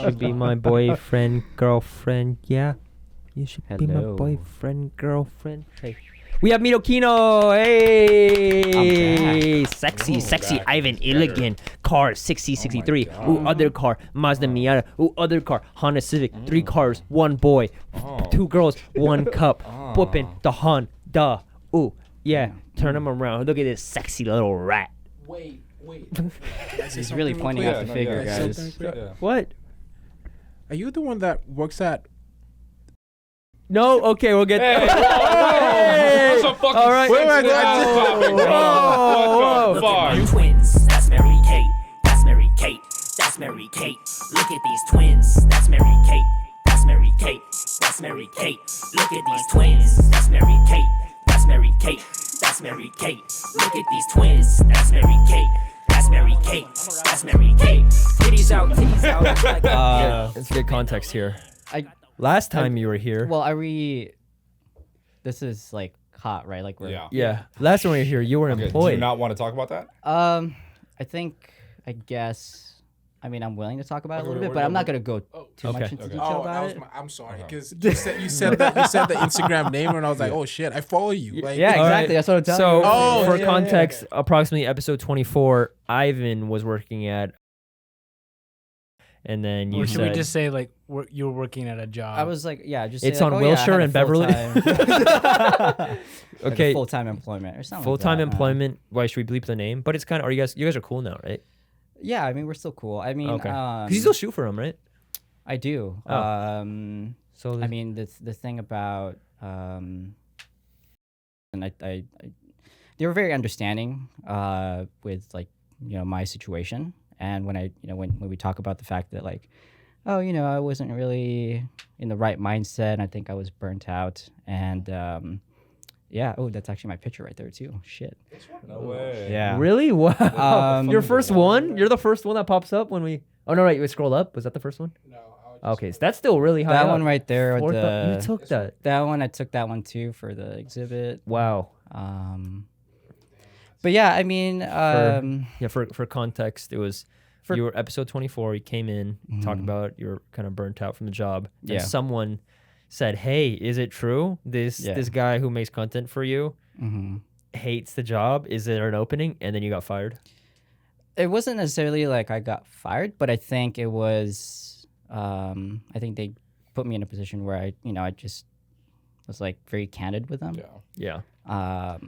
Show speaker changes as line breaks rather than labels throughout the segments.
should be my boyfriend, girlfriend. Yeah, you should be my
Hello.
boyfriend, girlfriend. Hey. We have Mito Kino. Hey, sexy,
Ooh,
sexy
back.
Ivan
He's better.
Ilagan. Car 6063.
Oh my
Ooh,
God.
other car Mazda Miata. Ooh, other car Honda Civic. 3 cars, 1 boy,
Oh.
2 girls, 1 cup.
Oh.
Whooping the Honda. Ooh, yeah. Turn him around. Look at this sexy little rat.
Wait.
He's really pointing out the figure,
yeah,
guys.
Yeah.
What?
Are you the one that works at?
No. Okay, we'll get.
Hey,
Hey!
That's a fucking
All right.
sensitive ass topic, bro.
Whoa,
What the fuck?
Twins, that's Mary Kate. That's Mary Kate. That's Mary Kate. Look at these twins. That's Mary Kate. That's Mary Kate. That's Mary Kate. Look at these twins. That's Mary Kate. That's Mary Kate. That's Mary Kate. Look at these twins. That's Mary Kate. That's Mary Kate. That's Mary Kate. Titties out, titties out. Like
Let's get context here. Last time you were here.
Well, are we? This is like hot, right? Like we're.
Yeah.
Yeah. Last time we were here, you were
Okay, do
employed.
you not want to talk about that?
I think. I guess. I mean, I'm willing to talk about it a little bit, but I'm not gonna go too
Okay.
much into
Okay.
detail
Oh,
about
that
it.
was I'm sorry, because you said the Instagram name, and I was like, oh shit, I follow you. Like,
Yeah,
All
exactly.
right.
That's what I'm telling
So,
you.
Oh,
for
yeah,
context, approximately episode 24, Ivan was working at, and then you
Or should
said
we just say like you were working at a job?
I was like, yeah, just.
It's
say, like,
on
oh, yeah, I
Wilshire
had a
and Beverly.
full-time-
okay,
Full-time employment or something.
full-time
like that.
employment. Why should we bleep the name? But it's kind of. Are you guys are cool now, right?
Yeah, I mean, we're still cool. I mean,
Okay. Because you still shoot for him, right?
I do.
Oh. So
I mean, the thing about and I they were very understanding with like my situation, and when I when we talk about the fact that like, oh, I wasn't really in the right mindset, and I think I was burnt out, and yeah, oh, that's actually my picture right there too. Shit.
No way.
Yeah.
really? Wow. Your
fucking
first
one.
one? You're the first one that pops up when we. Oh no! Right, you scroll up. Was that the first one?
No,
Okay, so that's still really high.
That
up.
one right there with the
You took that.
that one. I took that one too for the exhibit.
Wow.
But yeah, I mean,
Yeah, for context, it was you were episode 24. You came in, talked about you're kind of burnt out from the job. And
Yeah.
someone said, "Hey, is it true? This guy who makes content for you hates the job. Is there an opening?" And then you got fired.
it wasn't necessarily like I got fired, but I think it was. I think they put me in a position where I just was like very candid with them.
Yeah.
Yeah.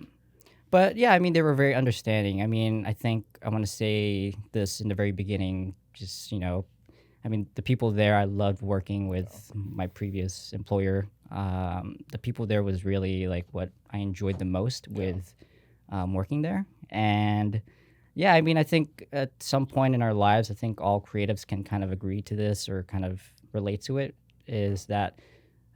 But yeah, I mean, they were very understanding. I mean, I think I want to say this in the very beginning, just, I mean, the people there, I loved working with my previous employer. The people there was really like what I enjoyed the most with working there. And yeah, I mean, I think at some point in our lives, I think all creatives can kind of agree to this or kind of relate to it, is that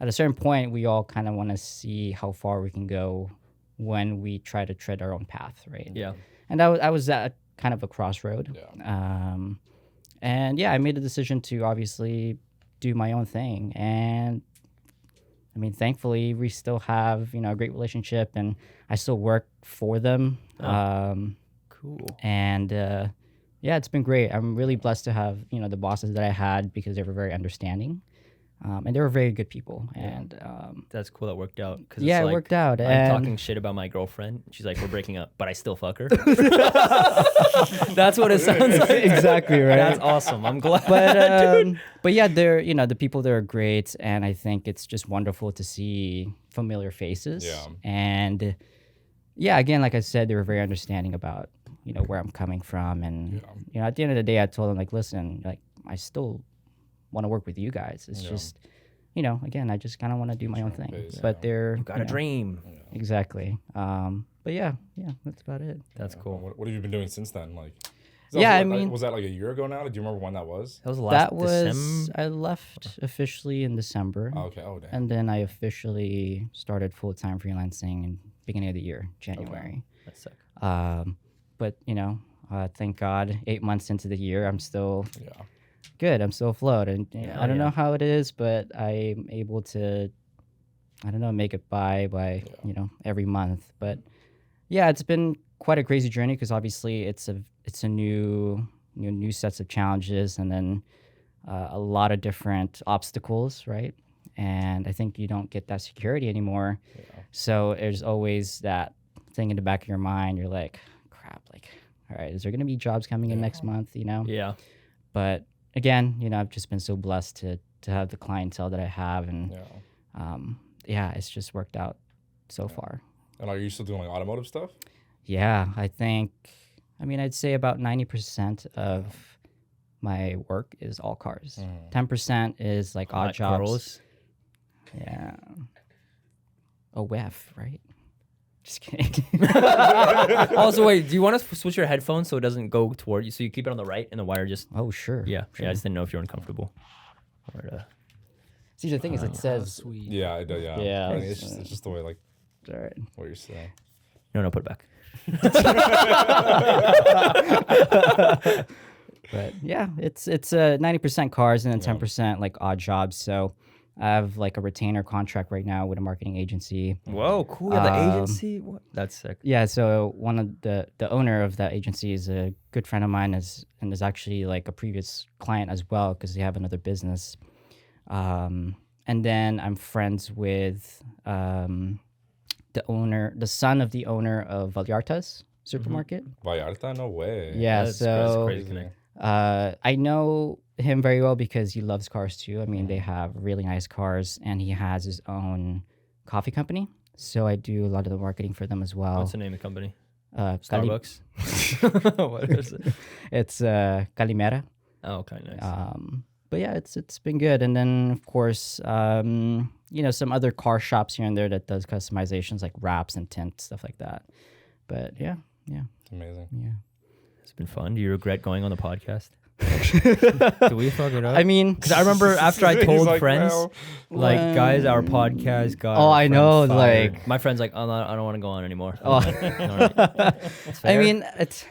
at a certain point, we all kind of want to see how far we can go when we try to tread our own path, right?
Yeah.
And I was at kind of a crossroad.
Yeah.
And yeah, I made a decision to obviously do my own thing. And I mean, thankfully, we still have, a great relationship, and I still work for them.
Cool.
And yeah, it's been great. I'm really blessed to have, the bosses that I had, because they were very understanding. And they were very good people. And
That's cool. That worked out. Cause
yeah,
it's
it
like,
worked out.
I'm
And
talking shit about my girlfriend. She's like, we're breaking up, but I still fuck her. That's what it sounds like.
Exactly, right?
That's awesome. I'm glad.
But yeah, they're the people there are great, and I think it's just wonderful to see familiar faces.
Yeah.
And yeah, again, like I said, they were very understanding about where I'm coming from, and at the end of the day, I told them like, listen, like I still want to work with you guys. It's just again, I just kind of want to do my own thing.
pace,
But they're
Got a dream.
exactly. But yeah, that's about it.
That's cool.
What have you been doing since then? Like,
Yeah, I
was
mean-
was that like a year ago now? Do you remember when that was?
That was last
That was
December.
I left officially in December.
Oh, okay. Oh, damn.
And then I officially started full-time freelancing in beginning of the year, January.
That's sick.
But thank God, 8 months into the year, I'm still
Yeah.
good. I'm still afloat, and I don't
yeah.
know how it is, but I'm able to, I don't know, make it by every month. But yeah, it's been quite a crazy journey, because obviously it's a new sets of challenges, and then a lot of different obstacles, right? And I think you don't get that security anymore. So there's always that thing in the back of your mind. You're like, crap, like, all right, is there going to be jobs coming in next month, you know?
Yeah.
But again, you know, I've just been so blessed to have the clientele that I have. And it's just worked out so far.
And are you still doing like automotive stuff?
Yeah, I'd say about 90% of my work is all cars. 10% is like odd jobs.
Girls.
Yeah. A whiff, right? Just kidding.
Also, wait, do you want to switch your headphones so it doesn't go toward you? So you keep it on the right and the wire just.
Oh, sure.
Yeah. I just didn't know if you're uncomfortable.
See, the thing is, it says.
Sweet.
Yeah, I do. Yeah.
Yeah.
I mean, it's just the way like
All right.
what you're saying.
No, put it back.
But yeah, it's 90% cars and then 10% like odd jobs. So I have like a retainer contract right now with a marketing agency.
Whoa, cool. Yeah, the agency. What? That's sick.
Yeah, so one of the owner of that agency is a good friend of mine, is actually like a previous client as well because they have another business. And then I'm friends with the son of the owner of Vallarta's supermarket.
Vallarta? No way.
Yeah,
That's
so
crazy connect.
I know him very well because he loves cars too. I mean, they have really nice cars, and he has his own coffee company. So I do a lot of the marketing for them as well.
What's the name of the company?
Starbucks.
What is it?
It's Calimera.
Oh, okay, nice.
But yeah, it's been good. And then of course, some other car shops here and there that does customizations like wraps and tints, stuff like that. But yeah.
It's amazing.
Yeah.
It's been fun. Do you regret going on the podcast? Do we fuck it up?
I mean,
because I remember after I
He's
told
like,
friends,
well.
guys, our podcast got.
Oh,
our
I
friend
know,
fired.
like-
my friend's like, I don't want to go on anymore.
Oh.
All right. That's
I
fair.
mean, it's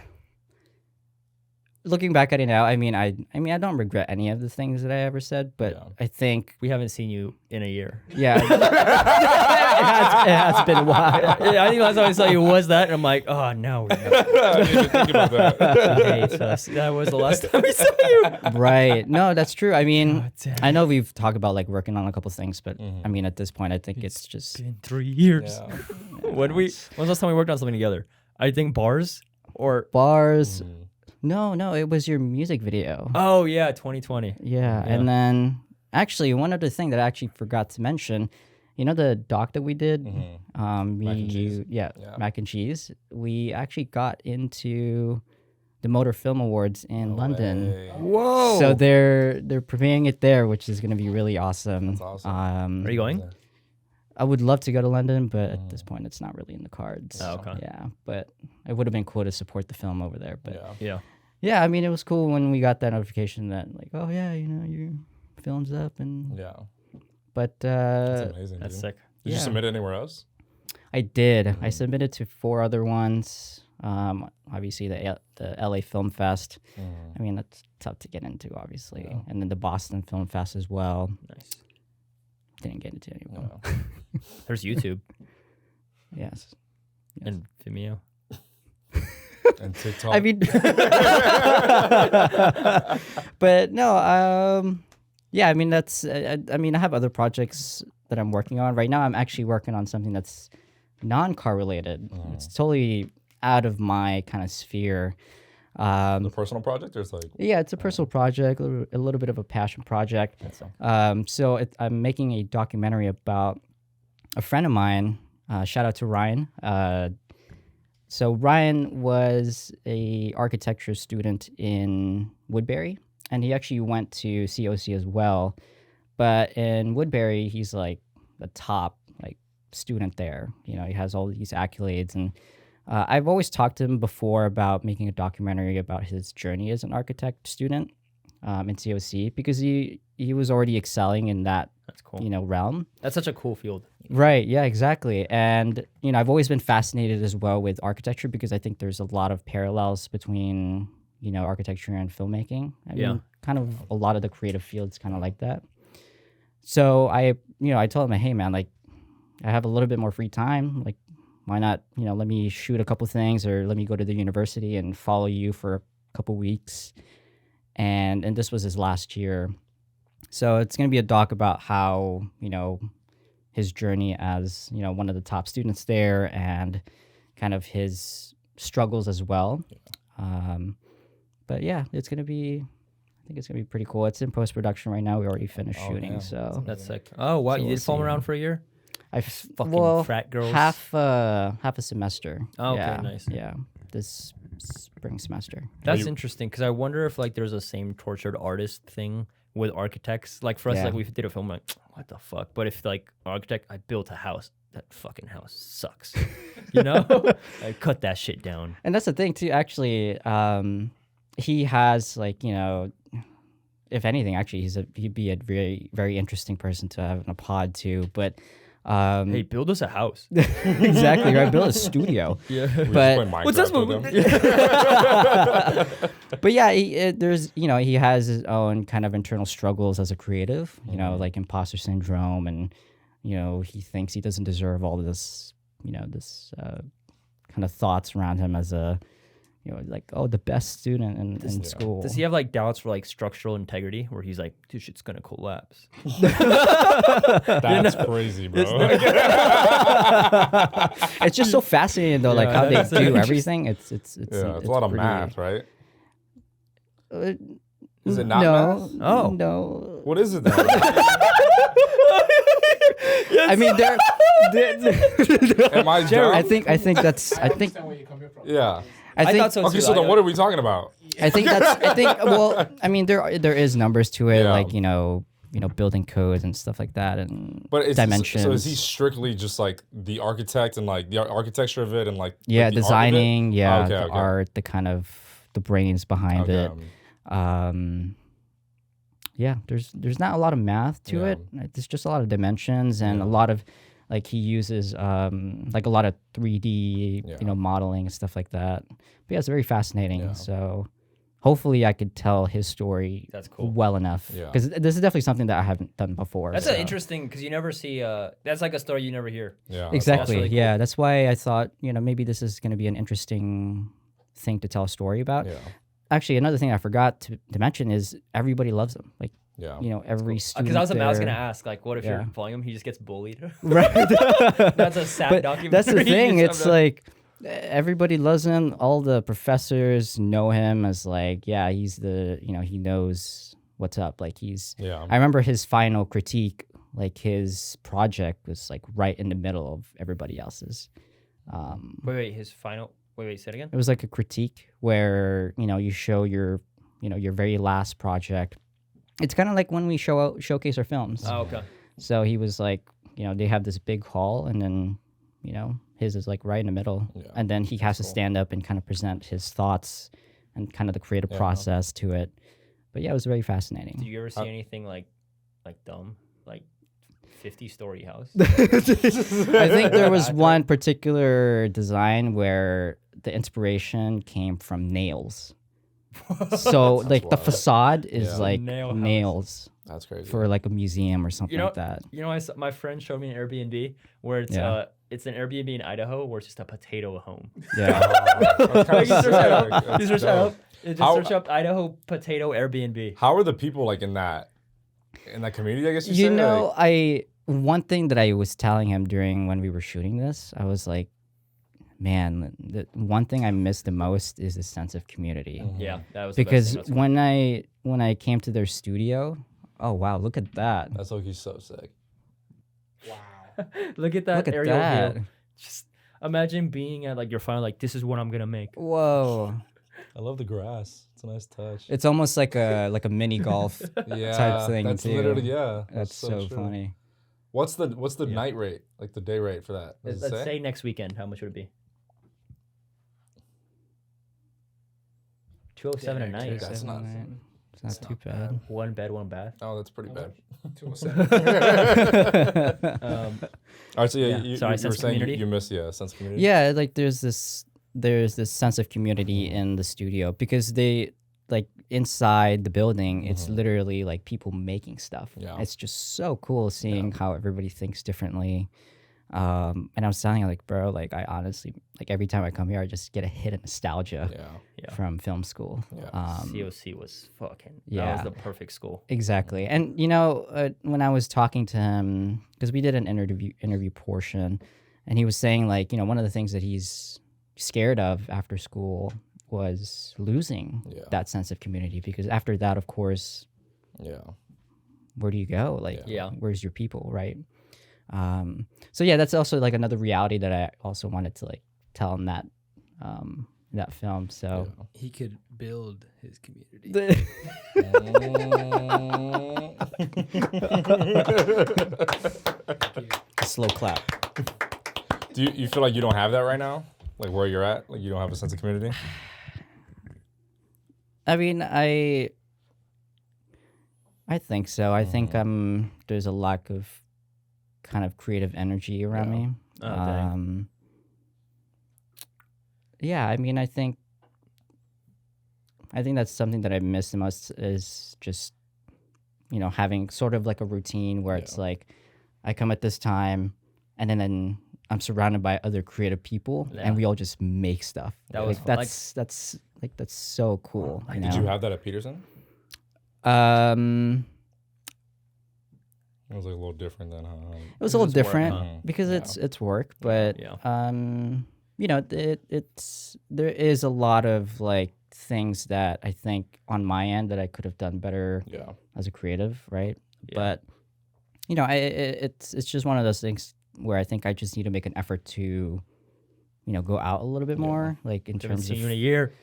looking back at it now. I mean, I don't regret any of the things that I ever said, but
Yeah.
I think,
we haven't seen you in a year.
yeah, it has been a while.
Yeah, I think last time I saw you was that, and I'm like, oh no,
I didn't even think about that.
he hates us. That was the last time we saw you.
Right. No, that's true. I mean,
God damn.
I know we've talked about like working on a couple things, but I mean, at this point, I think it's just
Been 3 years.
Yeah.
When's the last time we worked on something together? I think bars or
bars. No, it was your music video.
oh yeah, 2020.
Yeah, and then actually one other thing that I actually forgot to mention, you know the doc that we did,
and cheese.
Yeah, mac and cheese. We actually got into the Motor Film Awards in London.
Hey.
Whoa.
So they're premiering it there, which is going to be really awesome.
That's awesome.
Are you going?
I would love to go to London, but at this point, it's not really in the cards.
Oh, okay.
Yeah, but it would have been cool to support the film over there. But
Yeah.
Yeah.
I mean, it was cool when we got that notification that like, oh yeah, your film's up, and
Yeah.
but
That's amazing.
That's
dude.
sick.
Did you
yeah.
submit it anywhere else?
I did. I submitted to 4 other ones. Obviously the LA Film Fest. I mean, that's tough to get into, obviously, and then the Boston Film Fest as well.
Nice.
Didn't get into any of them.
There's YouTube
Yes.
and Vimeo.
And TikTok.
I mean, but no, yeah, I mean, that's, I mean, I have other projects that I'm working on. Right now, I'm actually working on something that's non-car related. It's totally out of my kind of sphere.
the personal project, or it's like
Yeah, it's a personal project, a little bit of a passion project. So I'm making a documentary about a friend of mine. Shout out to Ryan. So Ryan was a architecture student in Woodbury, and he actually went to COC as well. But in Woodbury, he's like the top like student there. You know, he has all these accolades, and I've always talked to him before about making a documentary about his journey as an architect student in COC, because he was already excelling in that
That's cool.
realm.
That's such a cool field.
Right. Yeah, exactly. And, I've always been fascinated as well with architecture, because I think there's a lot of parallels between, architecture and filmmaking. I mean, kind of a lot of the creative fields kind of like that. So I told him, hey man, like I have a little bit more free time. Like, why not, let me shoot a couple things, or let me go to the university and follow you for a couple weeks. And this was his last year. So it's going to be a doc about how, his journey as, one of the top students there and kind of his struggles as well. But yeah, I think it's going to be pretty cool. It's in post-production right now. We already finished shooting, so.
That's sick. Oh, wow.
So
You
we'll
did film
see.
around for a year?
Fucking
frat girls.
half a semester.
Oh, okay,
yeah,
nice.
Yeah, this spring semester.
That's interesting because I wonder if like there's a same tortured artist thing with architects. Like for us, like we did a film, like what the fuck. But if like architect, I built a house. That fucking house sucks. I cut that shit down.
And that's the thing too. Actually, he has like if anything, actually, he'd be a very very interesting person to have in a pod too. But
hey, build us a house.
Exactly right. Build a studio.
Yeah.
But
what's this movie?
But yeah, there's he has his own kind of internal struggles as a creative. Like imposter syndrome, and he thinks he doesn't deserve all of this. This kind of thoughts around him as a like, oh, the best student in school.
Does he have like doubts for like structural integrity where he's like, this shit's gonna collapse?
That's crazy, bro.
It's just so fascinating though, like how they do everything. It's
a lot of math, right? Is it not
no,
math?
Oh.
No.
What is it then?
I mean,
Am I dumb?
I think
I understand where you're coming from.
Yeah.
I think
thought so
Okay,
too.
so then what are we talking about?
well, I mean there is numbers to it,
Yeah.
like building codes and stuff like that, and
But it's
dimensions.
So is he strictly just like the architect and like the architecture of it and like
yeah,
like, the
designing,
art of it?
the art, the kind of the brains behind it. Yeah, there's not a lot of math to it. There's just a lot of dimensions and a lot of like he uses like a lot of 3D modeling and stuff like that. But yeah, it's very fascinating.
Yeah.
So hopefully I could tell his story
That's cool.
well enough, because this is definitely something that I haven't done before.
That's
so.
interesting because you never see. That's like a story you never hear.
Yeah.
Exactly.
really cool.
Yeah, that's why I thought maybe this is going to be an interesting thing to tell a story about.
Yeah.
Actually, another thing I forgot to mention is everybody loves him. Like,
Yeah.
every student.
Because I was
there-
gonna ask, like, what if you're following him, he just gets bullied?
Right.
That's a sad
But
documentary.
that's the thing.
It's
It's like everybody loves him. All the professors know him as like, yeah, he's the, he knows what's up. Like
Yeah.
I remember his final critique, like his project was like right in the middle of everybody else's.
Wait, his final. Wait, say it again.
It was like a critique where, you show your very last project. It's kind of like when we showcase our films.
Oh, okay.
So he was like, they have this big hall, and then, his is like right in the middle.
Yeah.
And then he has to stand up and kind of present his thoughts and kind of the creative process to it. But yeah, it was very fascinating.
Did you ever see anything like dumb, like 50-story house?
I think there was one particular design where the inspiration came from nails. So like the
wild.
facade is like
Nail house.
nails
That's crazy.
for like a museum or something like that.
My friend showed me an Airbnb where it's an Airbnb in Idaho where it's just a potato home.
Yeah.
That's kinda
You search that up.
sick.
You search that up. Just
How-
search up Idaho potato Airbnb.
How are the people like in that community? I guess you say? Like,
one thing that I was telling him during when we were shooting this, I was like, man, the one thing I miss the most is the sense of community.
Yeah, that was
Because
the best thing.
when I came to their studio, oh wow, look at that.
that's like he's so sick.
Look at that
Look at
aerial
that.
view. Just imagine being at like your final, like this is what I'm gonna make.
Whoa.
I love the grass. It's a nice touch.
It's almost like a mini golf.
Yeah,
type thing,
that's
too.
literally
That's so
true.
funny.
What's the night rate? Like the day rate for that? Does it
Let's say next weekend, how much would it be? 207 a night.
That's not-
It's not too bad.
One bed, one bath.
Oh, that's pretty bad.
207.
All right, so
Yeah.
you
Sorry,
were
sense of
saying
community?
you miss sense of community.
Yeah, like there's this sense of community in the studio because they like inside the building, it's literally like people making stuff.
Yeah.
It's just so cool seeing how everybody thinks differently. And I was telling her, like, bro, like, I honestly, like, every time I come here, I just get a hit of nostalgia from film school.
COC was fucking,
yeah.
that was the perfect school.
Exactly. And, you know, when I was talking to him, because we did an interview portion, and he was saying, like, you know, one of the things that he's scared of after school was losing that sense of community, because after that, of course, where do you go? Like, where's your people, right? So yeah, that's also like another reality that I also wanted to like tell in that that film. So
he could build his community.
Slow clap.
Do you feel like you don't have that right now? Like where you're at? Like you don't have a sense of community?
I mean, I think so. I think there's a lack of kind of creative energy around me. Yeah, I mean, I think that's something that I miss the most, is just, you know, having sort of like a routine where it's like I come at this time, and then I'm surrounded by other creative people, and we all just make stuff.
That was
that's so cool. You know?
Did you have that at Peterson? It was like a little different than
it was a little different because it's work, but you know, there is a lot of like things that I think on my end that I could have done better as a creative, right? But you know, it's just one of those things where I think I just need to make an effort to, you know, go out a little bit more, like in terms of
you in a year.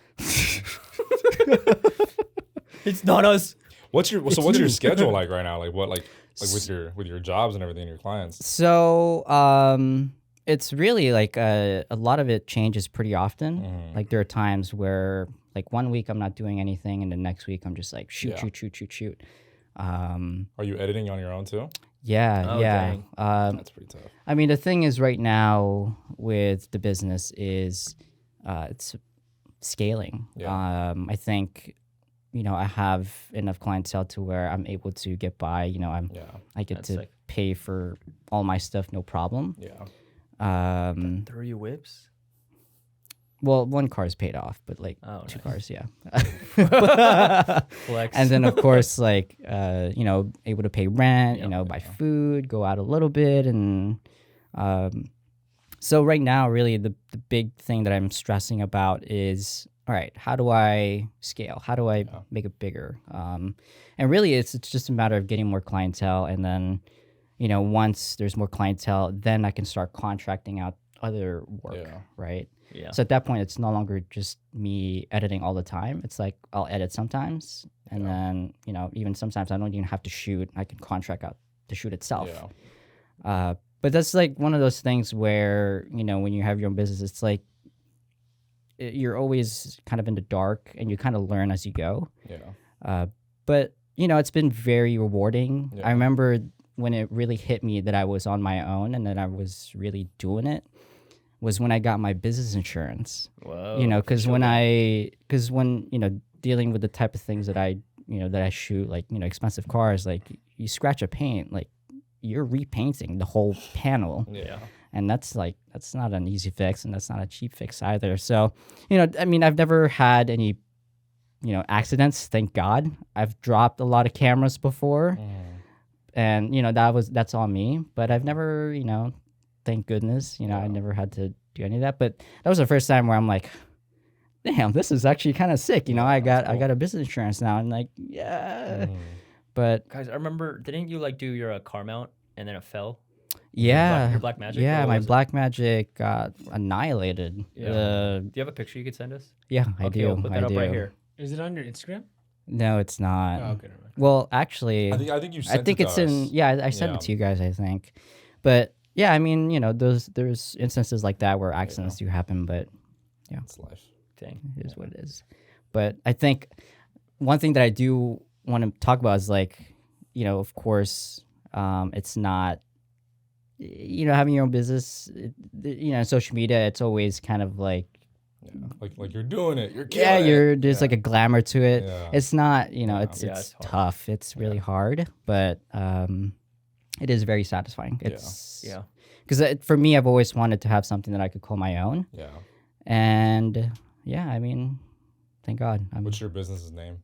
It's not us.
What's your schedule like right now? Like what like with your jobs and everything, your clients?
So it's really like a lot of it changes pretty often. Like there are times where like 1 week I'm not doing anything, and the next week I'm just like shoot.
Are you editing on your own too?
Yeah.
That's pretty tough.
I mean, the thing is right now with the business is it's scaling. I think, you know, I have enough clientele to where I'm able to get by. You know, I get to pay for all my stuff, no problem.
Throw you whips?
Well, one car's paid off, but like two cars,
Flex.
And then of course, like you know, able to pay rent, you know, buy food, go out a little bit, and so right now, really, the big thing that I'm stressing about is, all right, how do I scale? How do I make it bigger? And really, it's just a matter of getting more clientele, and then, you know, once there's more clientele, then I can start contracting out other work, right? So at that point, it's no longer just me editing all the time. It's like I'll edit sometimes, and then, you know, even sometimes I don't even have to shoot. I can contract out the shoot itself. But that's like one of those things where, you know, when you have your own business, it's like you're always kind of in the dark, and you kind of learn as you go. But, you know, it's been very rewarding. I remember when it really hit me that I was on my own and that I was really doing it was when I got my business insurance.
Whoa.
You know, because when you know, dealing with the type of things that I shoot, like, you know, expensive cars, like you scratch a paint, like you're repainting the whole panel. And that's not an easy fix, and that's not a cheap fix either. So, you know, I mean, I've never had any, you know, accidents, thank God. I've dropped a lot of cameras before, and, you know, that's on me. But I've never, you know, thank goodness, you know, I never had to do any of that. But that was the first time where I'm like, damn, this is actually kind of sick. You know, I got a business insurance now, and like, But
guys, I remember, didn't you like do your car mount and then it fell?
Your
Black Magic?
Yeah, my Black Magic got annihilated.
Do you have a picture you could send us?
Yeah, I do.
We'll put that up right here.
Is it on your Instagram?
No, it's not.
Oh, okay.
Well, actually,
I think you sent
I think
it
it's
to us.
in. Yeah, I sent it to you guys, I think. But yeah, I mean, you know, there's instances like that where accidents do happen, but
it's life.
Dang, it is what it is. But I think one thing that I do want to talk about is, like, you know, of course, it's not, you know, having your own business, you know, social media, it's always kind of like,
like you're doing it, you're killing it.
There's like a glamour to it. It's not, you know, it's tough. It's really hard, but it is very satisfying. It's
Yeah.
because for me, I've always wanted to have something that I could call my own.
Yeah.
And yeah, I mean, thank God.
What's your business's name?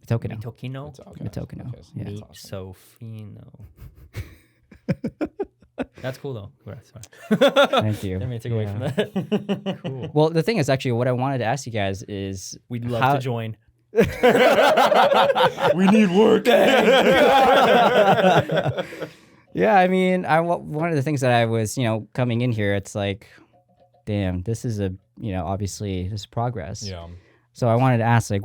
Mitokino.
Mitokino.
Mitokino.
Okay, so
Yeah.
that's
Meat
awesome.
Sofino. That's cool though. Sorry.
Thank you.
Let me take away from that. Cool.
Well, the thing is, actually, what I wanted to ask you guys is,
We'd love to join.
We need work.
yeah, I mean, one of the things that I was, coming in here, it's like, damn, this is obviously this is progress.
Yeah.
So I wanted to ask, like,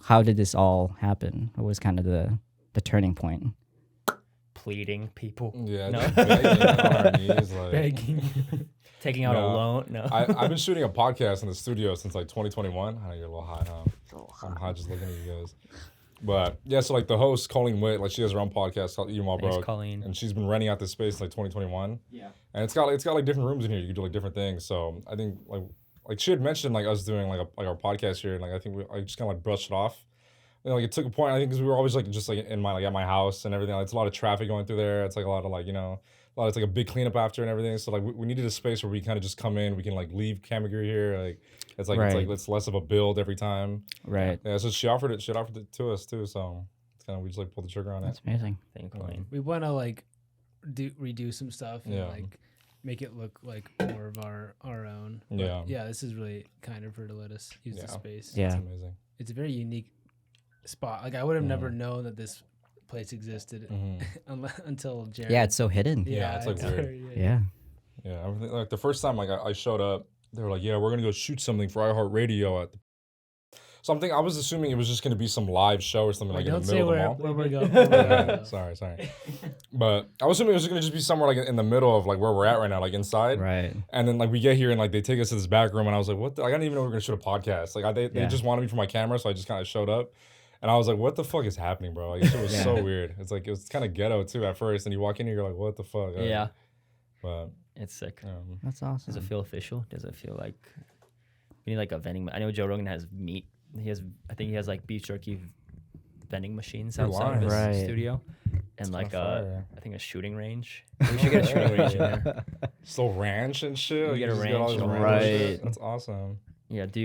how did this all happen? What was kind of the turning point?
Pleading people.
Yeah.
No.
Just begging on our knees, like,
Begging.
Taking out a
No.
loan. No.
I've been shooting a podcast in the studio since like 2021. I know you're a little high now. I'm high just looking at you guys. But yeah, so like the host, Colleen Witt, like she has her own podcast called Eating While
Thanks,
Broke.
Colleen.
And she's been renting out this space like 2021.
Yeah.
And it's got like different rooms in here. You can do like different things. So I think like she had mentioned like us doing like our podcast here, and like I think I just kind of like brushed it off. Like it took a point, I think, because we were always like just like in my at my house and everything. Like, it's a lot of traffic going through there. It's like a lot of like it's like a big cleanup after and everything. So like we needed a space where we kind of just come in. We can like leave camera gear here. Like it's
Right.
it's less of a build every time.
Right.
Yeah. So she offered it to us too. So it's kind of we just like pulled the trigger on
That's
it.
amazing.
Thank Colleen.
We want to like redo some stuff and
Yeah.
like make it look like more of our own. But
Yeah.
yeah, this is really kind of her to let us use the
Yeah.
space.
Yeah.
It's amazing.
It's a very unique spot. Like I would have never known that this place existed until Jared.
Yeah, it's so hidden.
Yeah, it's, like, weird.
very-
Yeah.
Yeah. Everything, like the first time like I showed up, they were like, "Yeah, we're gonna go shoot something for iHeartRadio at." So I was assuming it was just gonna be some live show or something like in
Don't
the
say
middle of the
where
mall.
we're going.
Yeah, sorry. But I was assuming it was gonna just be somewhere like in the middle of like where we're at right now, like inside.
Right.
And then like we get here and like they take us to this back room and I was like, what? I didn't even know we were gonna shoot a podcast. Like they
Yeah.
just wanted me for my camera, so I just kind of showed up. And I was like, what the fuck is happening, bro? Like, it was so weird. It's like, it was kind of ghetto too at first. And you walk in here, you're like, what the fuck?
Yeah.
But
It's sick.
That's
Does
awesome.
it feel official? Does it feel like we need like a vending? I know Joe Rogan has meat. I think he has like beef jerky vending machines
You're
outside of his
lying. Right.
studio, and like
fire.
I think a shooting range. We should get a shooting range in there.
still ranch and shit.
You
Like,
get a
just got all
ranch,
this
right.
random shit. That's awesome.
Yeah. What do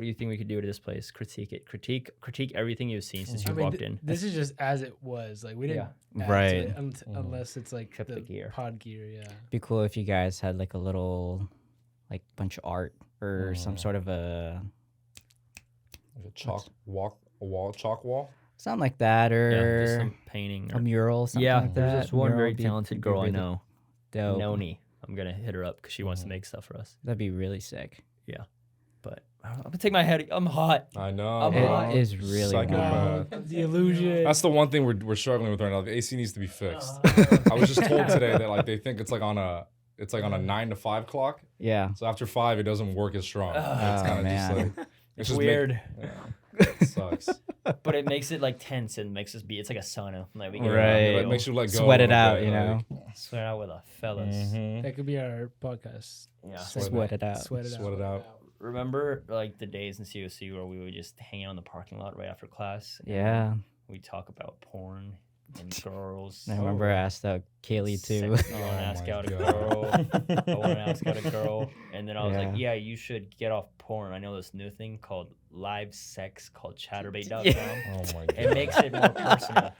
you think we could do to this place? Critique it. Critique everything you've seen since
I
you
mean,
walked in.
this is just as it was. Like we didn't add to
Right.
it unless it's like
Except the gear.
pod gear. Yeah.
Be cool if you guys had like a little, like bunch of art or some sort of
Like a chalk wall.
something like that,
Yeah, just
or
some painting.
a mural. Something
Yeah,
like
there's
that.
this one
Mural
very
would be-
talented
would be
girl I
really
know,
dope.
Noni. I'm gonna hit her up because she wants to make stuff for us.
That'd be really sick.
Yeah, but I'm gonna take my head. I'm hot.
I know.
I'm
bro.
hot.
It is really
Psychopath.
The illusion.
That's the one thing we're struggling with right now. The AC needs to be fixed. I was just told today that like they think it's like on a 9 to 5 clock.
Yeah.
So after 5, it doesn't work as strong. It's kind of just
man.
like
It's
just
weird,
it sucks.
but it makes it like tense and makes us be. It's like a sauna. Like we get
Right.
It
real,
like, makes you let go.
Sweat
a
it
little
out,
bit,
you
like,
know.
sweat out with the fellas.
mhm.
That could be our podcast.
Yeah.
Sweat it out.
Sweat it
Sweat it out.
Remember like the days in COC where we would just hang out in the parking lot right after class? And
Yeah.
we talk about porn and girls.
I remember I asked Kaylee too.
Sex. I want to
Oh
ask
my
out a
God.
girl. I want to ask out a girl. And then I was like,
Yeah.
yeah, you should get off porn. I know this new thing called live sex called chatterbait.com.
Oh my god.
It makes it more personal.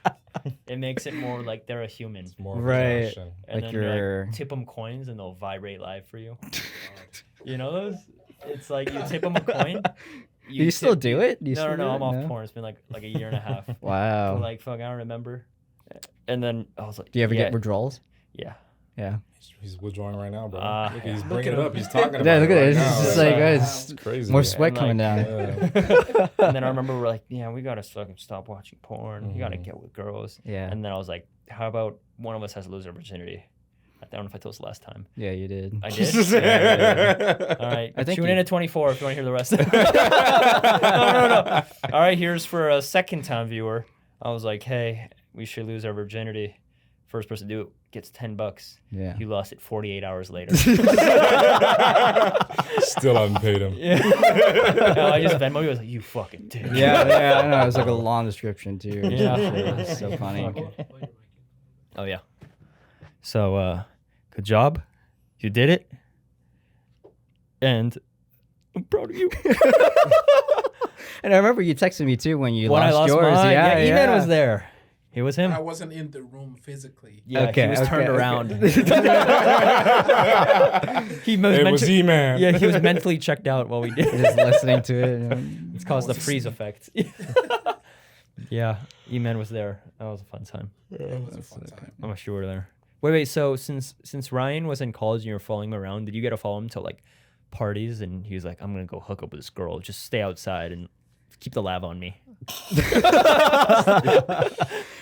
It makes it more like they're a human.
More of a
Right.
connection.
And
Like
then you,
you're-
like, tip them coins and they'll vibrate live for you. You know those? It's like you tip them a coin.
Do you still do it? Do you
No,
still
no,
do
I'm
it?
off
No?
porn. It's been like a year and a half.
Wow.
Like fuck, I don't remember. And then I was like,
Do you ever
yeah,
get withdrawals?
Yeah.
Yeah.
He's withdrawing right now, bro.
Ah,
Look, he's
yeah.
bringing it up. He's talking about
Yeah,
it
look at
right
it. It's
now.
just like
It's
it's
crazy.
more sweat
And,
coming
like,
down.
Yeah.
And then I remember we're like, yeah, we gotta fucking stop watching porn. You gotta
Mhm.
get with girls.
Yeah.
And then I was like, how about one of us has to lose our virginity? I don't know if I told us last time.
Yeah, you did.
I did. Yeah. All right.
I think
Tune
you-
in at 24 if you want to hear the rest. No. All right. Here's for a second time viewer. I was like, hey, we should lose our virginity. First person to do it gets $10.
Yeah.
He lost it 48 hours later.
Still haven't paid him.
No, I just Venmo. He was like, you fucking dude.
Yeah, I know. It was like a long description too.
Yeah.
It was so funny.
Fuck it.
Oh yeah. So good job. You did it. And I'm proud of you.
And I remember you texted me too when you
When I
lost
lost
yours.
mine,
Yeah,
Eman was there. It was him.
I wasn't in the room physically.
Yeah,
Okay,
he was turned
okay.
around. He was
It was E-Man.
Yeah, he was mentally checked out while we did.
Just listening to it.
It's caused the freeze effect. Yeah, E-Man was there. That was a fun time.
It was a fun time.
I'm sure we were there. Wait. So since Ryan was in college and you were following him around, did you get to follow him to like parties? And he was like, "I'm gonna go hook up with this girl. Just stay outside and keep the lav on me."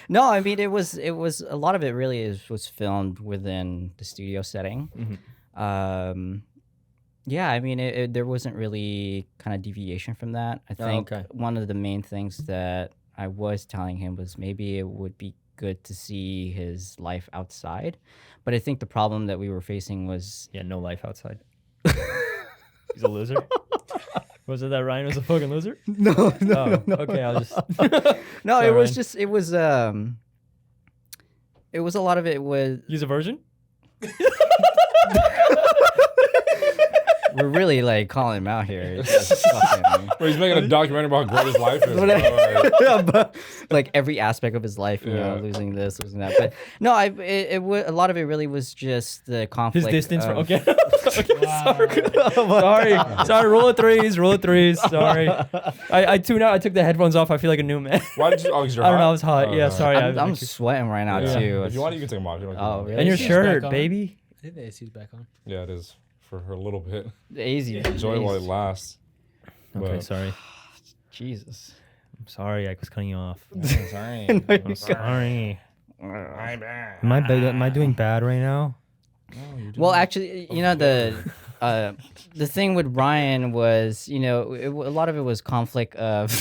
No, I mean it was a lot of it really was filmed within the studio setting.
Mm-hmm.
Yeah, I mean there wasn't really kind of deviation from that. I think
okay.
one of the main things that I was telling him was maybe it would be good to see his life outside, but I think the problem that we were facing was
Yeah, no life outside. He's a loser. Was it that Ryan was a fucking loser?
no.
Okay, I'll just.
No,
Sorry,
it was
Ryan.
just it was a lot of it was
He's a virgin.
we're really like calling him out here. It's just fucking,
Bro, he's making a documentary about how great his life is. bro. Like,
yeah, but, like every aspect of his life, you know,
Yeah.
losing this, losing that. But no, a lot of it really was just the
His
conflict.
distance from.
of-
Okay. Sorry. Roll of threes. Sorry. I tuned out. I took the headphones off. I feel like a new man.
why did you? Oh, 'cause you're
I don't know. I
hot?
was hot.
Oh,
Yeah.
okay.
Sorry.
I'm sweating right now
Yeah.
too.
If you want, you can take them off. You don't
Oh,
have to.
really?
And your
AC's
shirt,
back on.
baby.
I think the AC's back on.
Yeah, it is for a little bit.
Easy.
Enjoy it while it lasts.
Okay.
But-
Sorry.
Jesus.
I'm sorry. I was cutting you off.
Sorry.
I'm sorry. Am I doing bad right now?
Well, actually, you know the thing with Ryan was, you know, a lot of it was conflict of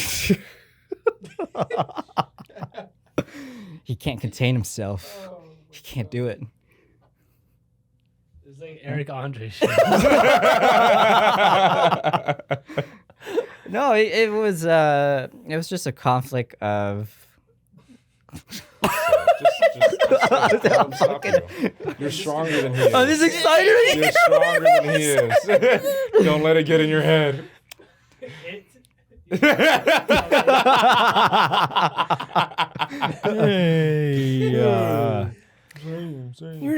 he can't contain himself. He can't do it.
It's like Eric Andre shit.
No, it was just a conflict of
You're stronger than he is.
Oh, this is exciting.
You're stronger than he is. Don't let it get in your head.
Hey, you're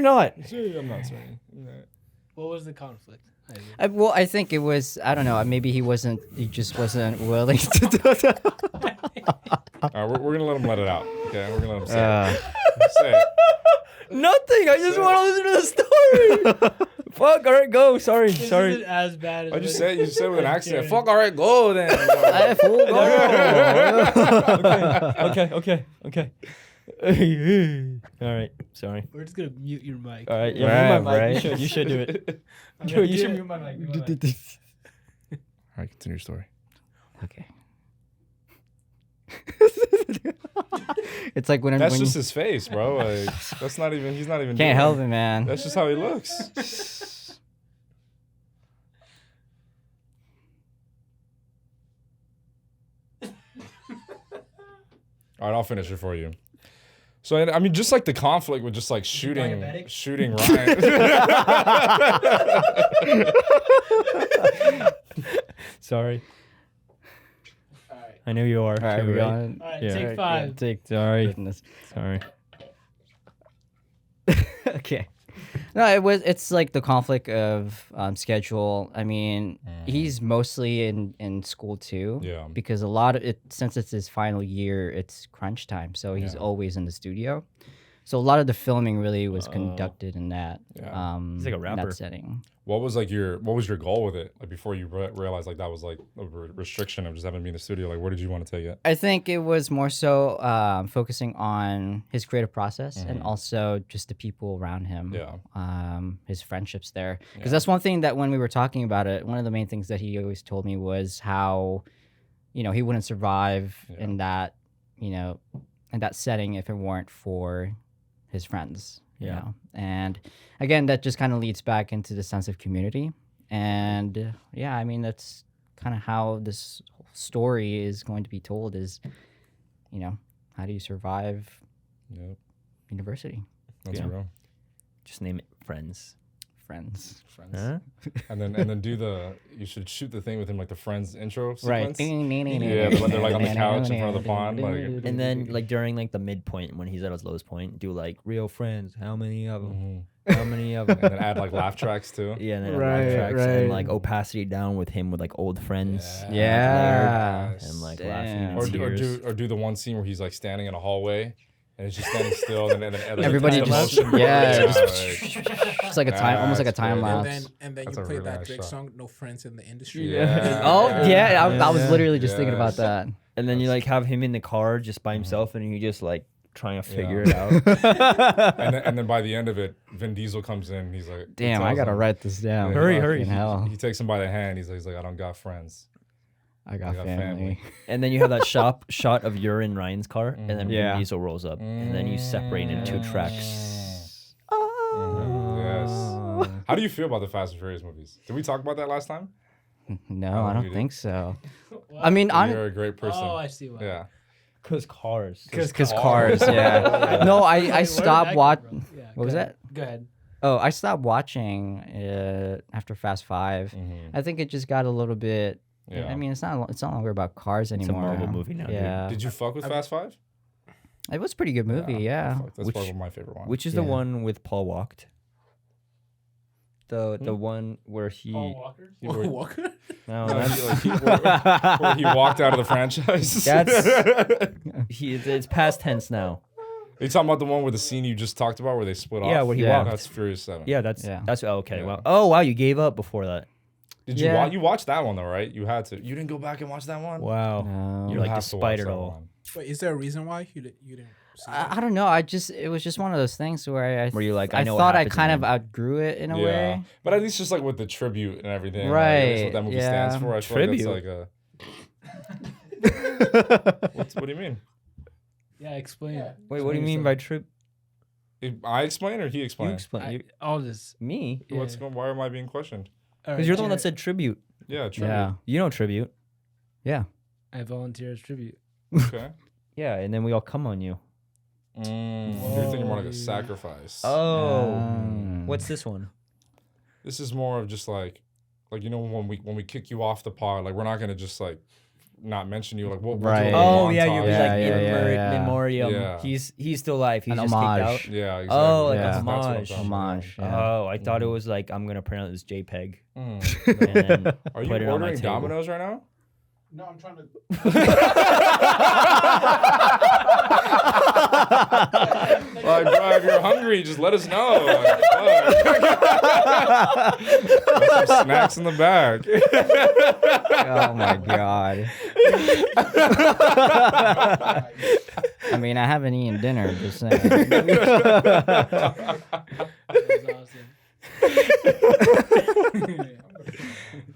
not.
I'm not sorry.
What was the conflict?
well, I think it was, I don't know, maybe he just wasn't willing to do it.
All right, we're gonna let him let it out. Okay, we're gonna let him say it. Say it.
Nothing. I just want to listen to the story. Fuck. All right, go. Sorry.
This
Sorry.
isn't as bad as
Why'd you
what-
say it? You said it with an accent.
Karen.
Fuck. All right, go then.
Okay. All right. Sorry.
We're just gonna mute your mic.
All right. Yeah, mute my mic.
Right.
You should do it. You should mute my mic.
All right, continue your story.
Okay. It's like when
That's
when
just
you
his face, bro. Like that's not even. He's not even.
can't
doing
help
it.
it, man.
That's just how he looks. All right, I'll finish it for you. So I mean, just like the conflict with just like shooting Ryan.
Sorry.
All right.
I know you are.
All right,
too,
we're
right?
on.
All right.
Yeah.
Take five.
Sorry.
Goodness.
Sorry.
Okay. No, it's like the conflict of schedule. I mean, he's mostly in school too.
Yeah.
Because a lot of it, since it's his final year, it's crunch time. So he's
Yeah.
always in the studio. So a lot of the filming really was conducted in that
Yeah.
He's like a
in
rapper.
that setting.
What was your goal with it? Like before you realized like that was like a restriction of just having to be in the studio. Like where did you want to take it?
I think it was more so focusing on his creative process and also just the people around him.
Yeah.
His friendships there. Because that's one thing that when we were talking about it, one of the main things that he always told me was how, you know, he wouldn't survive in that, you know, in that setting if it weren't for his friends. You
Yeah.
know? And again, that just kind of leads back into the sense of community. And yeah, I mean, that's kind of how this whole story is going to be told is, you know, how do you survive
Yep.
university?
That's
Yeah.
real.
Just name it Friends.
Friends.
Huh?
And then you should shoot the thing with him like the Friends intro
Right.
sequence. Yeah, when they're like on the couch in front of the pond, like.
And then like during like the midpoint when he's at his lowest point, do like real friends. How many of them? How many of them?
And then add like laugh tracks too.
Yeah, and then
Right,
laugh tracks
right.
and like opacity down with him with like old friends.
Yeah.
And like
Damn.
laughing in
Or
tears.
do the one scene where he's like standing in a hallway and it's just standing still and then
Everybody
just
just- yeah,
like,
It's like a time, almost like a
That's
time
great.
lapse.
And then
That's
you
a
play
really
that
nice
Drake
shot.
song, "No Friends in the Industry."
Yeah.
Oh yeah, I was
Yeah.
literally just thinking about
Yes.
that.
And then you like have him in the car just by himself and you just like trying to figure it out.
and then by the end of it, Vin Diesel comes in. He's like,
Damn,
he
I
tells
gotta
him-
write this down.
Yeah,
Hurry.
Fucking hell.
He takes him by the hand. He's like, I don't got friends.
I got
got
family.
family.
And then you have that shot of you're in Ryan's car, and then
Yeah.
Vin Diesel rolls up, and then you separate in 2 tracks.
Yes. How do you feel about the Fast and Furious movies? Did we talk about that last time?
No, I
you
don't
did.
think so. I mean,
You're a great person.
Oh, I see why.
Yeah.
Cause cars.
because cars. Yeah. No, I stopped watching.
Yeah,
What was
go ahead.
that?
Go ahead.
Oh, I stopped watching after Fast 5. I think it just got a little bit.
Yeah.
I mean, it's not longer about cars
It's a
anymore.
Marvel movie now, dude.
Yeah.
Did you fuck with Fast 5?
It was a pretty good movie. Yeah.
Fuck, that's probably my favorite one.
Which is the
Yeah.
one with Paul Walked? The one where he
Walker.
Walker.
no,
No,
that's,
where he walked out of the franchise.
it's past tense now.
Are you talking about the one with the scene you just talked about where they split off?
Yeah, where he
Yeah.
walked.
That's Furious 7.
Yeah, that's
Yeah.
okay.
Yeah.
Wow. Oh wow, you gave up before that.
Did you
Yeah.
watch? You watched that one though, right? You had to. You didn't go back and watch that one.
Wow.
No.
You're like
have to
despite
watch
it
that
all.
one.
Wait, is there a reason why you didn't see it?
I don't know. It was just one of those things where I
Where you're like, I
I
know what
thought I
happens in
kind
the
of
end.
outgrew it in a
Yeah,
way.
but at least just like with the tribute and everything,
Right,
Like, that's what that movie stands
yeah.
for. I feel
Tribute?
like that's like a. What do you mean?
Yeah, explain.
Wait, what do you mean by trip?
I explain or he
You
explain?
explain.
All this.
Me?
What's
Yeah.
going? Why am I being questioned?
Because you're the one that said tribute.
Yeah, tribute.
Yeah.
You know tribute.
Yeah.
I volunteer as tribute.
Okay.
Yeah, and then we all come on you.
You're thinking more like a sacrifice.
Oh.
Um,
What's this one?
This is more of just like you know when we kick you off the pod, like we're not gonna just like not mention you. Like we'll do a
Right.
little
Oh yeah, you're
montage.
Yeah,
like
yeah,
in
yeah, yeah.
memoriam.
Yeah.
He's still alive. He's
An
just
homage.
kicked out.
Yeah, exactly.
Oh, like
Yeah.
a
That's what I'm
homage.
talking about.
Homage. Yeah.
Oh, I thought it was like I'm gonna print out this JPEG.
Mm.
And then
Are you
put it on my
ordering
table.
Domino's right now?
No, I'm trying to.
Like, bro, if you're hungry, just let us know. Like, fuck. Got some snacks in the bag.
Oh my god. I mean, I haven't eaten dinner. Just saying.
That was awesome.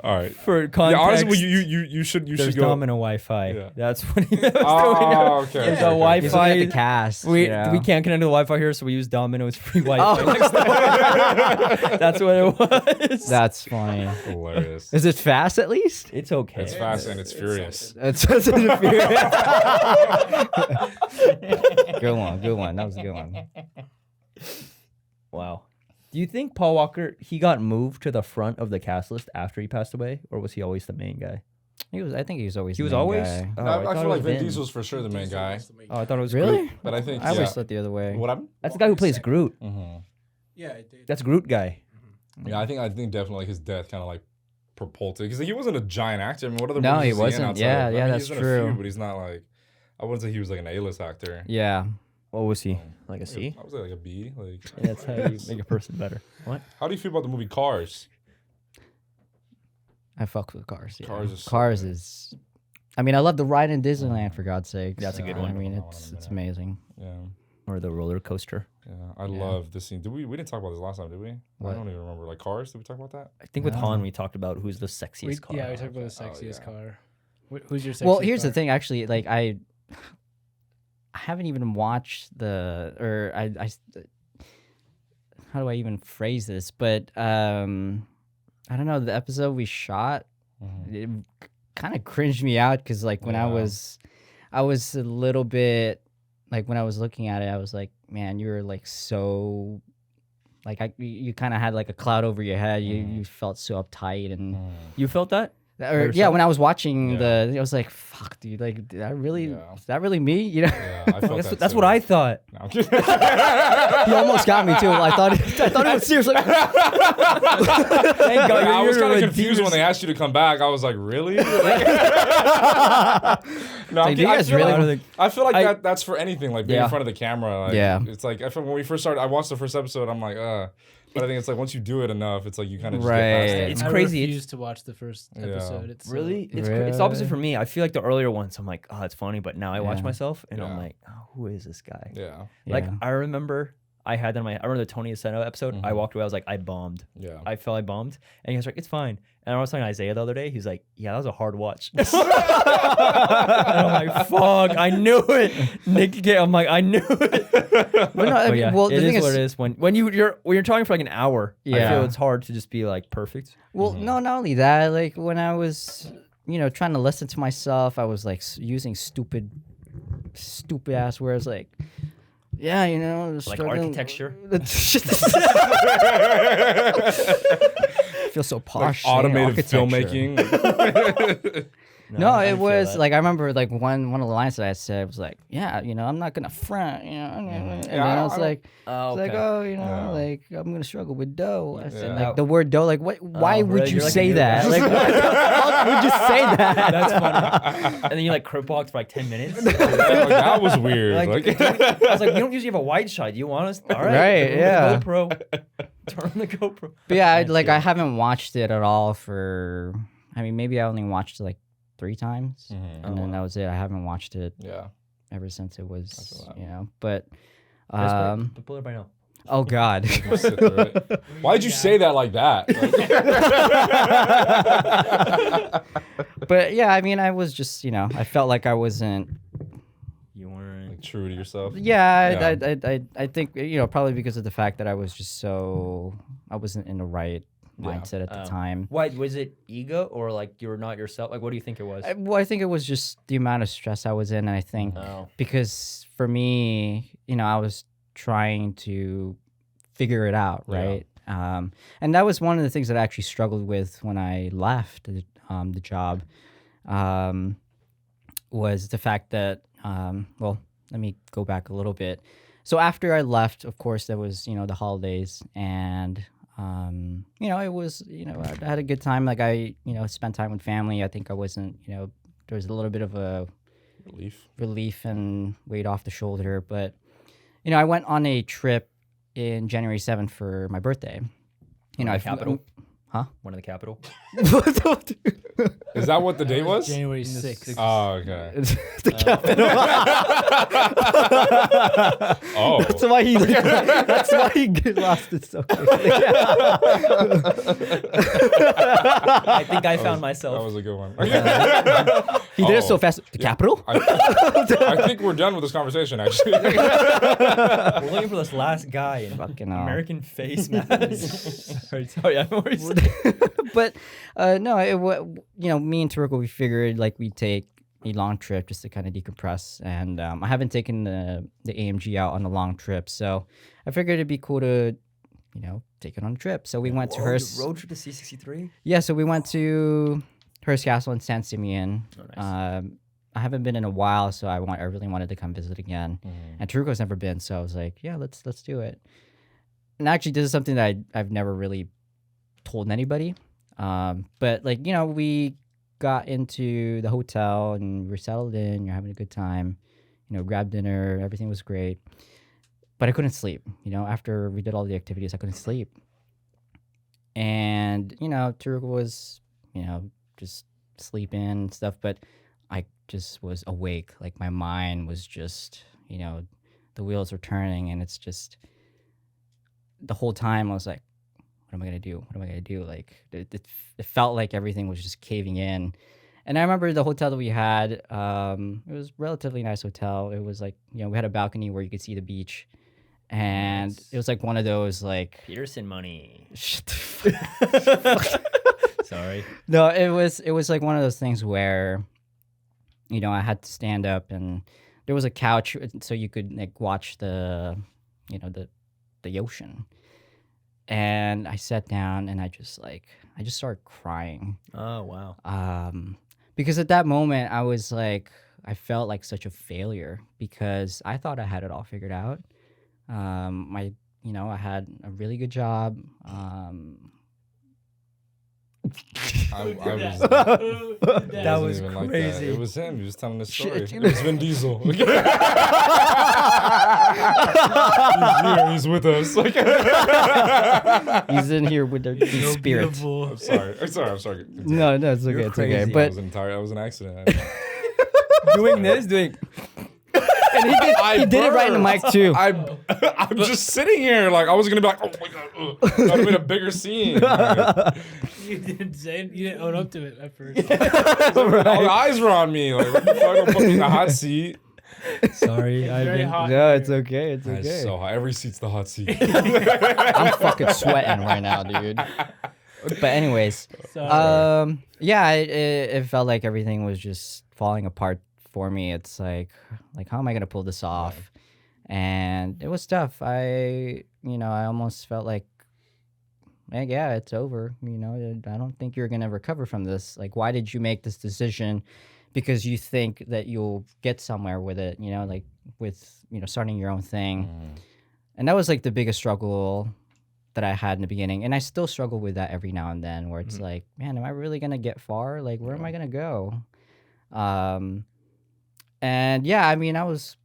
All right.
For context,
Yeah, honestly, you should
there's
go.
Domino Wi-Fi.
Yeah.
That's what he was doing.
Oh, okay.
There's
okay,
a
okay.
He's
Wi-Fi.
looking at the cast.
We
you know?
we can't connect to the Wi-Fi here, so we use Domino's free Wi-Fi.
Oh.
next door. That's what it was.
That's funny.
Hilarious.
Is it fast at least?
It's okay.
It's fast and it's furious.
It's good one. Good one. That was a good one.
Wow. Do you think Paul Walker he got moved to the front of the cast list after he passed away, or was he always the main guy?
I think he was always.
He
the
was
main
always.
guy.
Oh,
I
thought
feel
it
like
was
Vin
Vin.
Diesel's for sure the main guy,
Oh, I thought it was
Really?
Groot.
but I think
I always
yeah.
thought the other way.
What happened?
That's the guy who plays Groot.
Mm-hmm.
Yeah, it did.
That's Groot guy.
Yeah, I think definitely like his death kind of like propulsed it because he wasn't a giant actor. I mean, what other
No,
movies
he
is in
wasn't.
outside
Yeah,
of,
yeah,
I mean,
that's
he's in a few,
true.
but he's not like I wouldn't say he was like an A-list actor.
Yeah.
What was he? Like a C?
I was like a B. Like,
Yeah, that's how you make a person better. What?
how do you feel about the movie Cars?
I fuck with Cars. Yeah.
Cars is so
Cars
good.
is. I mean, I love the ride in Disneyland for God's sake.
That's a good
I
one.
mean,
That one
it's
in a
it's
minute.
amazing.
Yeah,
Or the roller coaster?
yeah. I love this scene. Did we didn't talk about this last time, did we?
What?
I don't even remember. Like Cars? Did we talk about that?
I think with
No.
Han we talked about who's the sexiest car.
Yeah, we talked about the
Oh,
sexiest
yeah.
car. Who's your sexiest
Well, here's
car?
the thing. Actually, like I haven't even watched the or I. How do I even phrase this? But I don't know. The episode we shot, it kind of cringed me out because like when I
Yeah.
was a little bit like when I was looking at it, I was like, man, you're like so, like you kind of had like a cloud over your head. You felt so uptight and.
You felt that?
Or, yeah, when I was watching I was like, "Fuck, dude! Like, is that really me?" You know?
Yeah, I felt that
That's
too.
what I thought.
No, I'm kidding.
He almost got me too. I thought it was serious. Like,
Thank God,
I was
you're
kind of
a
confused when they asked you to come back. I was like, really? No,
Like, do you guys really-
I feel like that's for anything, like being in front of the camera. Like,
Yeah.
It's like, I feel when we first started, I watched the first episode, I'm like, But I think it's like once you do it enough, it's like you kind of just get past
Right.
it.
It's
I
crazy.
refuse to watch the first episode. It's
Really? It's the opposite for me. I feel like the earlier ones, I'm like, oh, it's funny. But now I watch
Yeah.
myself and I'm
Yeah.
like, oh, who is this guy?
Yeah.
Like,
Yeah.
I remember I had that in my, I remember the Tony Aseno episode. I walked away. I was like, I bombed.
Yeah.
I felt I bombed. And he was like, it's fine. And I was talking to Isaiah the other day. He's like, yeah, that was a hard watch. And I'm like, fuck, I knew it. Nick, I'm like, I knew it.
Well, no, I
But
mean,
yeah,
well, the
it
thing
is what
is,
it is. When you're talking for like an hour, I
Yeah.
feel it's hard to just be like perfect.
well, no, not only that. Like when I was, trying to listen to myself, I was like using stupid ass words like. Yeah,
Like architecture.
Feel so
Like
posh. saying
automated
architecture.
filmmaking.
No,
I
it
feel
was
that.
like I remember like one of the lines that I said was like, yeah, I'm not gonna front, and then I was like,
Oh,
like,
okay.
oh,
Yeah.
like I'm gonna struggle with dough. I said
Yeah.
like the word dough, like what? Why would
really?
you
You're like a
say
nerd.
that? Like, why the fuck would you say that?
That's funny. And then you like crip walked for like 10 minutes.
Like, that was weird.
Like,
Like,
I was like, we don't usually have a wide shot. You want us? All right.
Right,
remove
yeah.
The GoPro. Turn on the GoPro.
But yeah,
That's
like
good.
I haven't watched it at all for. I mean, maybe I only watched it like 3 times, and then that was it. I haven't watched it
yeah.
ever since it
feel
was,
that.
But,
But pull it right now.
oh god.
Sit through it. Why'd you say that like that?
But yeah, I mean, I was just, I felt like I wasn't.
You weren't.
Like true to yourself.
Yeah,
Yeah.
I think probably because of the fact that I was just I wasn't in the right mindset at the time.
Why was it ego or like you're not yourself? Like, what do you think it was?
I think it was just the amount of stress I was in, and I think
Oh.
because for me, I was trying to figure it out, right? And that was one of the things that I actually struggled with when I left the job. Was the fact that well, let me go back a little bit. So after I left, of course, there was the holidays, and it was I had a good time. Like I spent time with family. I think I wasn't there was a little bit of a relief and weight off the shoulder. But I went on a trip in January 7th for my birthday.
I capital.
Huh?
One of the capital.
Is that what the date was?
January 6th.
Oh, okay.
The capital.
Oh.
That's why he lost it so quickly.
I think I found
That
myself.
was a good one.
He did it so
Oh.
fast. The capital?
I think we're done with this conversation, actually.
We're looking for this last guy in
Fucking hell.
American face mask. Sorry, I don't know what you're saying.
But no, me and Turko, we figured like we'd take a long trip just to kind of decompress. And I haven't taken the AMG out on a long trip, so I figured it'd be cool to, take it on a trip. So we went to
Whoa,
Hearst.
you road trip to C63?
Yeah, so we went to Hearst Castle in San Simeon.
Oh, nice.
I haven't been in a while, so I really wanted to come visit again. And Turko's never been, so I was like, yeah, let's do it. And actually, this is something that I've never really told anybody. But like, we got into the hotel and we were settled in, you're having a good time, grabbed dinner, everything was great. But I couldn't sleep, after we did all the activities, I couldn't sleep. And, Turko was, just sleeping and stuff, but I just was awake. Like my mind was just, the wheels were turning, and it's just the whole time I was like, what am I gonna do? What am I gonna do? Like it felt like everything was just caving in. And I remember the hotel that we had. It was a relatively nice hotel. It was like we had a balcony where you could see the beach, and it was like one of those like.
Peterson money.
Shut the
Sorry.
No, it was like one of those things where, I had to stand up, and there was a couch so you could like watch the ocean. And I sat down and I just started crying.
Oh wow.
Because at that moment I was like, I felt like such a failure because I thought I had it all figured out. I had a really good job.
I was.
That was
even like
crazy.
that. It was him. He was telling the story. It was Vin Diesel. He's with us.
He's in here with the spirit.
I'm sorry. I'm sorry.
No, it's okay. It's okay.
crazy.
But
That was an accident.
doing.
and he did it right in the mic too.
I'm just sitting here like I was gonna be like, oh my god, that would have been a bigger scene.
You didn't say it. You didn't own up to it at first.
All the eyes were on me. Like, what the fuck? I'm fucking in the hot seat.
Sorry,
Very
Ivan.
hot.
No, it's okay. It's
It's
okay.
so hot. Every seat's the hot seat.
I'm fucking sweating right now, dude. But anyways,
Sorry.
yeah, it felt like everything was just falling apart for me. It's like how am I gonna pull this off? And it was tough. I almost felt like, yeah, it's over. I don't think you're gonna recover from this. Like, why did you make this decision? Because you think that you'll get somewhere with it. Like with starting your own thing. And that was like the biggest struggle that I had in the beginning, and I still struggle with that every now and then. Where it's like, man, am I really gonna get far? Like, where am I gonna go? And yeah, I mean, I was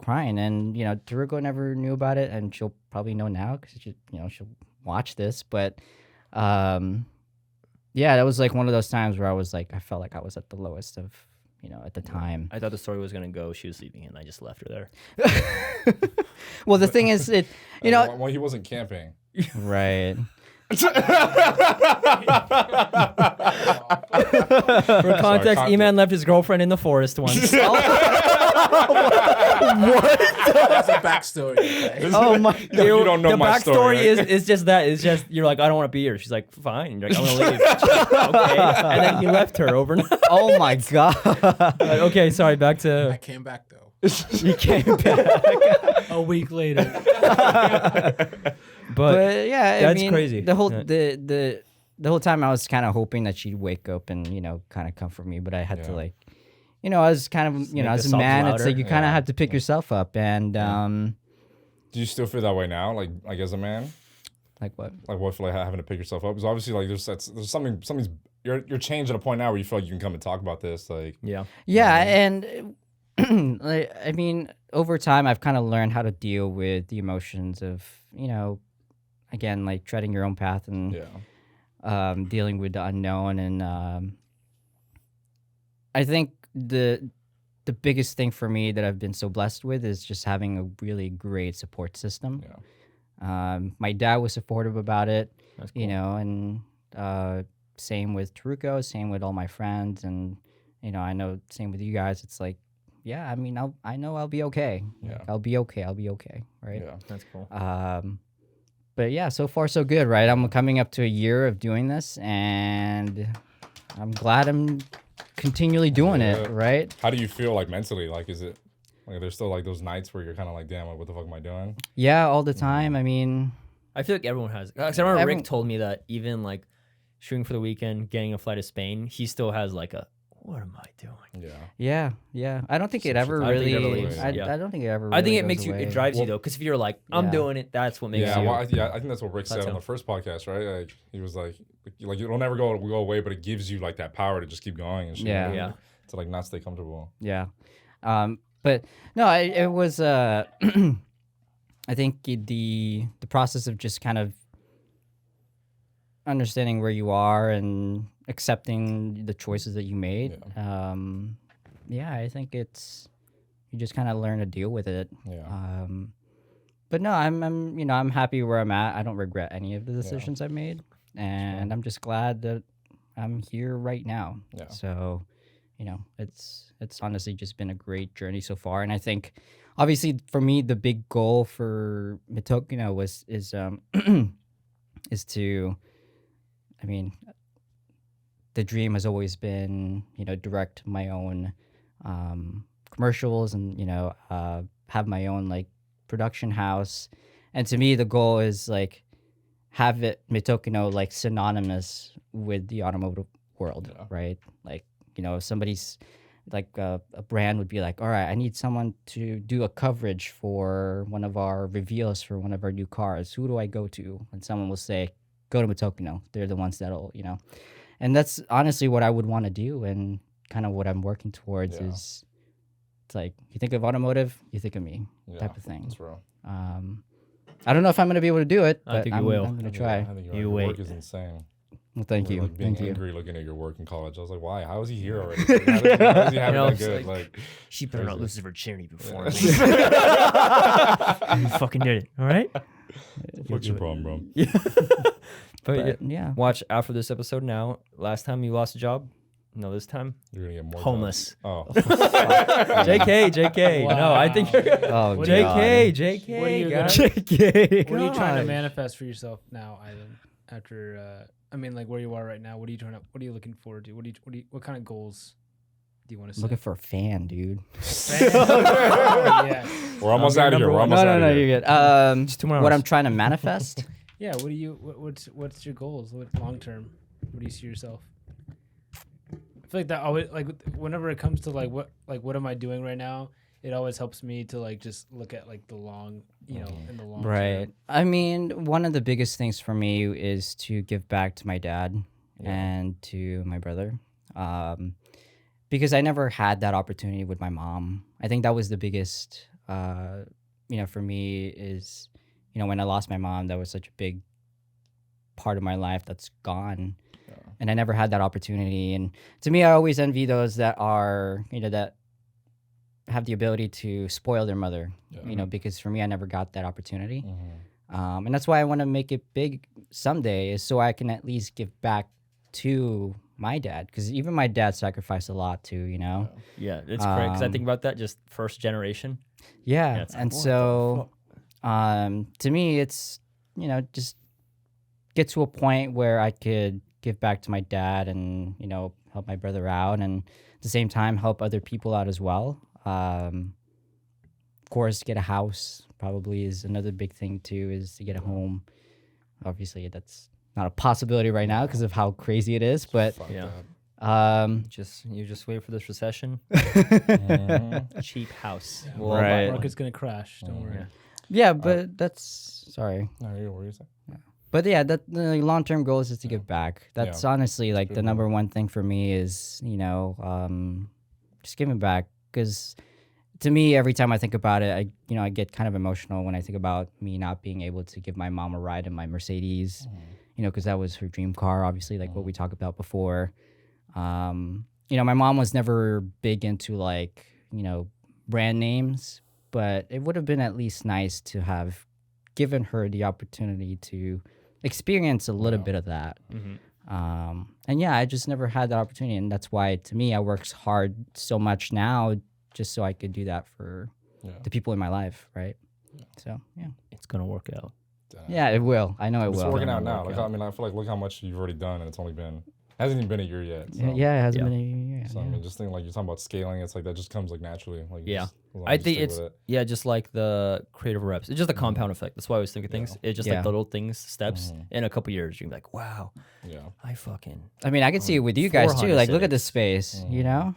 crying, and Taruko never knew about it, and she'll probably know now because she'll watch this. But yeah, that was like one of those times where I was like, I felt like I was at the lowest of at the time.
I thought the story was gonna go. She was sleeping, and I just left her there.
Well, the thing is,
Well, he wasn't camping.
right.
For context,
context.
E-Man left his girlfriend in the forest once.
That's a backstory. Okay?
Oh my!
You don't know
the
my story.
backstory is just that. It's just you're like, I don't want to be here. She's like, fine. And you're like, I'm gonna leave. Okay. And then he left her overnight.
Oh my god!
Like, okay, sorry. Back
I
to
came back though.
You came back.
A week later.
but
yeah,
that's
I mean,
crazy.
The whole
Yeah.
the whole time I was kind of hoping that she'd wake up and kind of comfort me, but I had to
Yeah.
like, I was kind of
make
as
the
a
sobs
man, it's
louder.
like you kind of
Yeah.
have to pick yourself up, and
Do you still feel that way now, like as a man?
like what?
Like what for, like having to pick yourself up? Because obviously, like there's something's you're changed at a point now where you feel like you can come and talk about this. Like
Yeah.
Yeah, and like, I mean, over time, I've kind of learned how to deal with the emotions of again, like treading your own path and dealing with the unknown, and I think the biggest thing for me that I've been so blessed with is just having a really great support system. My dad was supportive about it,
That's cool.
and same with Taruko, same with all my friends, and I know same with you guys. It's like, yeah, I mean, I know I'll be okay.
Yeah.
I'll be okay, right?
yeah.
That's cool.
But yeah, so far so good, right? I'm coming up to a year of doing this, and I'm glad I'm continually doing it, right?
How do you feel like mentally? Like is it like there's still like those nights where you're kind of like, damn, like, what the fuck am I doing?
Yeah, all the time. I mean,
I feel like everyone has. 'Cause I remember
Everyone-
Rick told me that even like shooting for the weekend, getting a flight to Spain, he still has like a, what am I doing?
Yeah.
yeah. I don't think it
Some
ever
shit-
I don't think it ever
really.
leaves,
I
yeah.
don't think it ever.
I think
really
it makes
goes
you,
away.
it drives you
Well,
though. Because if you're like, I'm
Yeah.
doing it, that's what makes
Yeah,
you.
well, I think that's what Rick said on
Plateau.
the first podcast, right? Like he was like it'll never go away, but it gives you like that power to just keep going and shit.
Yeah.
you know?
Yeah.
To like not stay comfortable.
Yeah. But no, it was I think the process of just kind of understanding where you are and accepting the choices that you made. Yeah, I think it's you just kind of learn to deal with it.
Yeah.
But no, I'm happy where I'm at. I don't regret any of the decisions I've made, and I'm just glad that I'm here right now.
Yeah.
So, it's honestly just been a great journey so far, and I think, obviously, for me, the big goal for Mitokino is to, I mean, the dream has always been, direct my own commercials and have my own like production house. And to me, the goal is like have it Mitokino like synonymous with the automotive world, right? Like if somebody's like a brand would be like, all right, I need someone to do a coverage for one of our reveals for one of our new cars. Who do I go to? And someone will say, go to Mitokino. They're the ones that'll, And that's honestly what I would want to do, and kind of what I'm working towards is, it's like, you think of automotive, you think of me, type of thing.
That's real.
I don't know if I'm going to be able to do it, but
I think you will.
I'm going to try.
I think
You
your
wait.
work is insane.
Well, thank you.
Like being
Thank you.
angry looking at your work in college. I was like, why? How is he here already? Like, how does he have it that good? Like,
She better not
crazy.
lose her virginity before me. You fucking did it. All right.
what's your problem, bro?
But
Yeah.
watch after this episode now. Last time you lost a job? No, this time?
You're gonna get more
Homeless.
jobs. Oh,
JK. No, I think you're
Oh,
What do you-
JK.
What are you
guys.
JK.
What are you trying to
Gosh.
manifest for yourself now, Ivan? After like where you are right now, what are you looking forward to? What kind of goals do you want to set?
Looking for a fan, dude.
yeah.
we're almost
your
out of here.
number
We're
one.
almost
No,
out
no,
of here.
you're good.
Just 2 more
What
hours.
I'm trying to manifest?
Yeah, what do you what's your goals? What long term? What do you see yourself? I feel like that always like whenever it comes to what am I doing right now, it always helps me to like just look at like the long, in the long
Right.
term.
I mean, one of the biggest things for me is to give back to my dad and to my brother. Because I never had that opportunity with my mom. I think that was the biggest, for me is, when I lost my mom, that was such a big part of my life that's gone. And I never had that opportunity. And to me, I always envy those that are, that have the ability to spoil their mother, because for me, I never got that opportunity. And that's why I want to make it big someday, is so I can at least give back to my dad, because even my dad sacrificed a lot too,
Yeah, it's great because I think about that just first generation.
Yeah.
it's like,
And
what the
so to me, it's, just get to a point where I could give back to my dad and, help my brother out, and at the same time help other people out as well. Of course, get a house probably is another big thing too, is to get a home. Obviously, that's not a possibility right now because of how crazy it is, but
Fuck
Yeah.
that.
You just wait for this recession. Cheap house.
Yeah,
We'll all buy
Right.
one.
Market's gonna crash. Don't worry.
Yeah.
yeah, but that's sorry.
No, what were you saying?
But yeah, that the long-term goal is just to give back. That's honestly like the
good
number one thing for me is, just giving back. Because to me, every time I think about it, I get kind of emotional when I think about me not being able to give my mom a ride in my Mercedes, because that was her dream car, obviously, like what we talked about before. My mom was never big into like, brand names, but it would have been at least nice to have given her the opportunity to experience a little bit of that. And yeah, I just never had that opportunity. And that's why, to me, I work hard so much now just so I could do that for the people in my life, right? So, yeah.
It's gonna work out.
Yeah, it will. I know it
It's
will.
working out
Gonna
now.
work
Like, I mean, I feel like look how much you've already done, and it's only been hasn't even been a year yet. So.
Yeah, it hasn't
Yeah.
been a year.
So I mean, just think like you're talking about scaling. It's like that just comes like naturally. Like
Yeah.
just, as long
I
as you
think
stick
it's
with it.
just like the creative reps. It's just a compound effect. That's why I was thinking things. It's just
Yeah.
like the little things, steps. In a couple years, you're gonna be like, wow,
Yeah.
I fucking
I mean, I can see it with you guys too.
400
Like, look at
cities.
this space,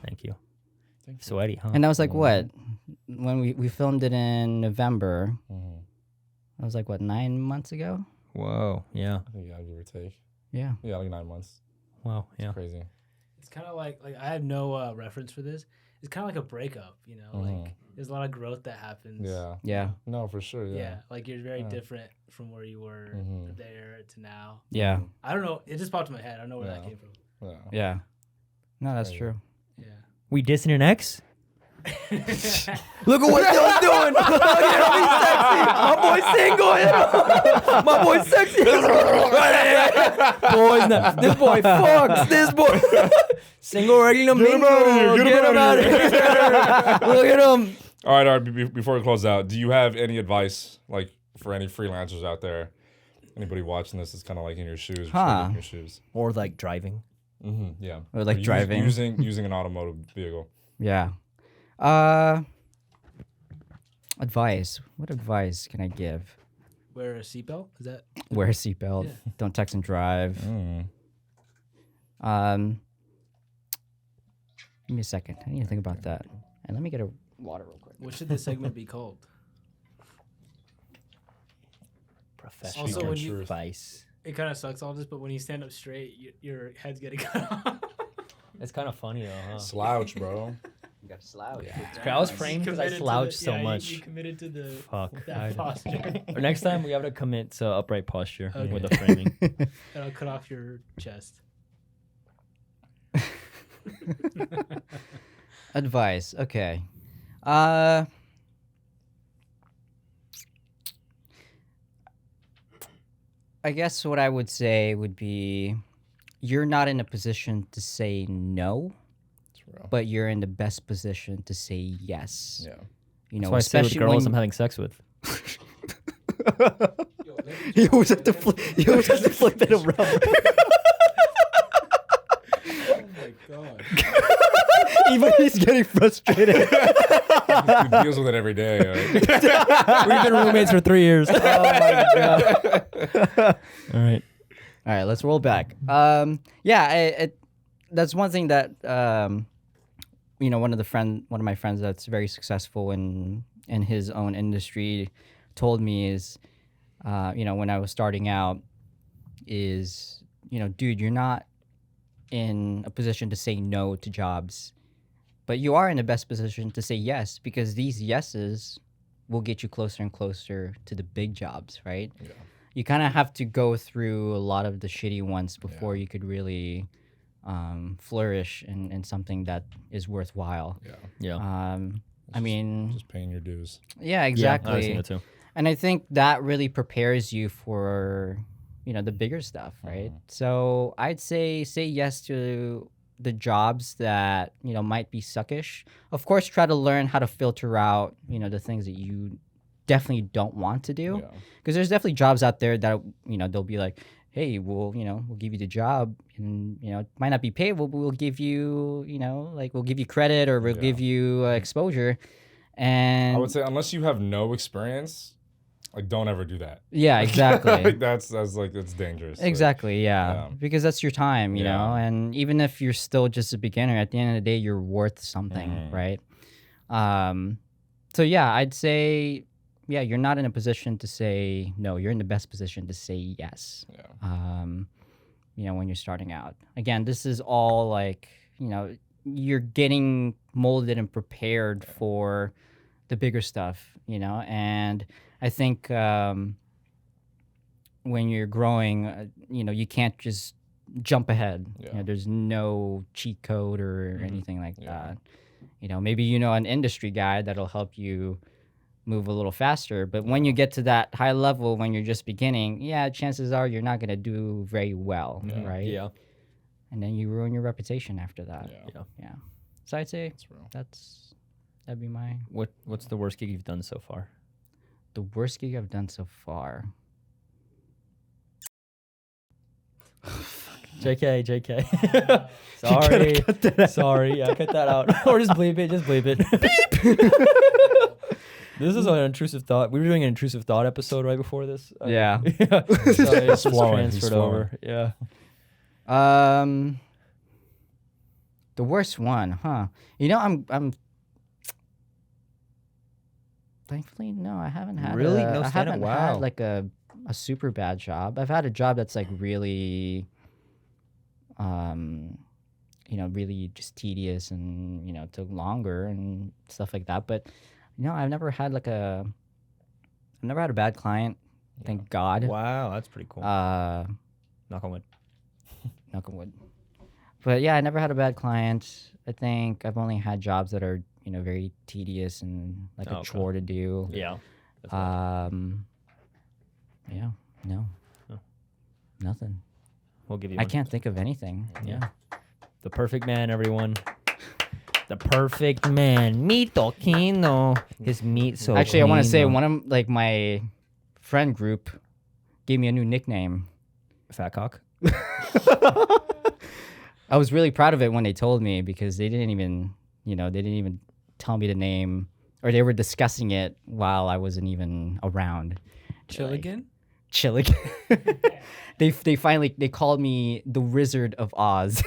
thank you. Sweaty, huh?
And that was like what? When we filmed it in November. That was like what, 9 months ago?
Whoa, yeah,
I think give or take.
Yeah.
Yeah, like 9 months.
wow, yeah.
Crazy.
It's kind of like I have no reference for this. It's kind of like a breakup, Like there's a lot of growth that happens.
Yeah.
Yeah.
No, for sure.
Yeah.
Yeah.
Like you're very different from where you were there to now.
Yeah.
I don't know. It just popped in my head. I don't know where that came from.
Yeah.
Yeah. No, that's
Crazy.
true.
Yeah.
We dissing an ex? Look at what Dylan's doing. Look at him, he's sexy. My boy's single. My boy's sexy. Boys, this boy fucks. This boy. Single regular mingle. Get him out of here. Look at him.
All right. Before we close out, do you have any advice, like for any freelancers out there? Anybody watching this is kind of like in your shoes, or trying to get in your shoes.
Or like driving.
Yeah.
Or like driving.
using an automotive vehicle.
Yeah. Advice. What advice can I give?
Wear a seatbelt. Is that?
Wear a seatbelt.
Yeah.
Don't text and drive. Give me a second. I need to think about that. And let me get a water real quick.
What should the segment be called?
Professional
Also, when you-
advice.
It kind of sucks all this, but when you stand up straight, your head's getting cut off.
It's kind of funny though, huh?
Slouch, bro.
You got to slouch.
I was framed because I
Committed to
slouched
the-
so
yeah,
much.
You committed to the
Fuck.
that posture,
Or next time we have to commit to upright posture
Okay.
with the framing.
and I'll cut off your chest.
Advice. Okay. I guess what I would say would be you're not in a position to say no,
It's real.
but you're in the best position to say yes.
Yeah.
You know,
That's why I stay with
especially
girls
when
I'm having sex with.
you always have to flip. You always have to flip it around.
Oh my god.
Even he's getting frustrated.
He deals with it every day.
We've been roommates for 3 years.
Oh my god.
All right.
All right, let's roll back. That's one thing that one of my friends that's very successful in his own industry told me is, when I was starting out, is dude, you're not in a position to say no to jobs, but you are in the best position to say yes, because these yeses will get you closer and closer to the big jobs, right?
Yeah.
You kind of have to go through a lot of the shitty ones before you could really flourish in something that is worthwhile.
Yeah.
Yeah.
I mean,
Just paying your dues.
yeah,
Yeah, I
exactly.
was thinking that too.
And I think that really prepares you for, the bigger stuff, right? So I'd say yes to the jobs that, might be suckish. Of course, try to learn how to filter out, the things that you definitely don't want to do.
Yeah.
Because there's definitely jobs out there that, they'll be like, hey, we'll give you the job, and, it might not be paid, but we'll give you, we'll give you credit, or we'll give you exposure. And
I would say unless you have no experience, like don't ever do that.
yeah, exactly.
Like that's dangerous. Like,
Exactly, yeah. Because that's your time, you
Yeah.
know, and even if you're still just a beginner, at the end of the day, you're worth something, right? So yeah, I'd say, yeah, you're not in a position to say no. You're in the best position to say yes.
Yeah.
When you're starting out. Again, this is all like, you're getting molded and prepared for the bigger stuff, and I think when you're growing, you can't just jump ahead.
Yeah.
There's no cheat code or anything like
Yeah.
that. Maybe an industry guy that'll help you move a little faster. But when you get to that high level, when you're just beginning, yeah, chances are you're not going to do very well, right?
Yeah.
And then you ruin your reputation after that.
Yeah.
Yeah. So I'd say
That's real.
that'd be my
What's the worst gig you've done so far?
the worst gig I've done so far.
JK. Sorry. Sorry. Yeah, cut that out. Or just bleep it. Just bleep it. This is an intrusive thought. We were doing an intrusive thought episode right before this.
Yeah.
So it's just
flowing, he's
transferred
flowing.
over. Yeah.
The worst one, huh? I'm thankfully no, I haven't had
Really?
a,
No
I
stand-up?
haven't
Wow.
had like a super bad job. I've had a job that's like really really just tedious and took longer and stuff like that, but I've never had a bad client, thank God.
Wow, that's pretty cool. Knock on wood.
Knock on wood. But yeah, I never had a bad client. I think I've only had jobs that are, very tedious and like a
Okay.
chore to do.
Yeah. That's right.
Yeah, no.
Oh.
Nothing.
We'll give you
I
one.
can't think of anything.
Yeah. The perfect man, everyone. The perfect man. Mito Kino. His meat so
Actually, I want to say
kino.
one of my friend group gave me a new nickname.
Fat cock.
I was really proud of it when they told me, because they didn't even tell me the name, or they were discussing it while I wasn't even around.
Chill again.
Chill again. They finally called me the Wizard of Oz.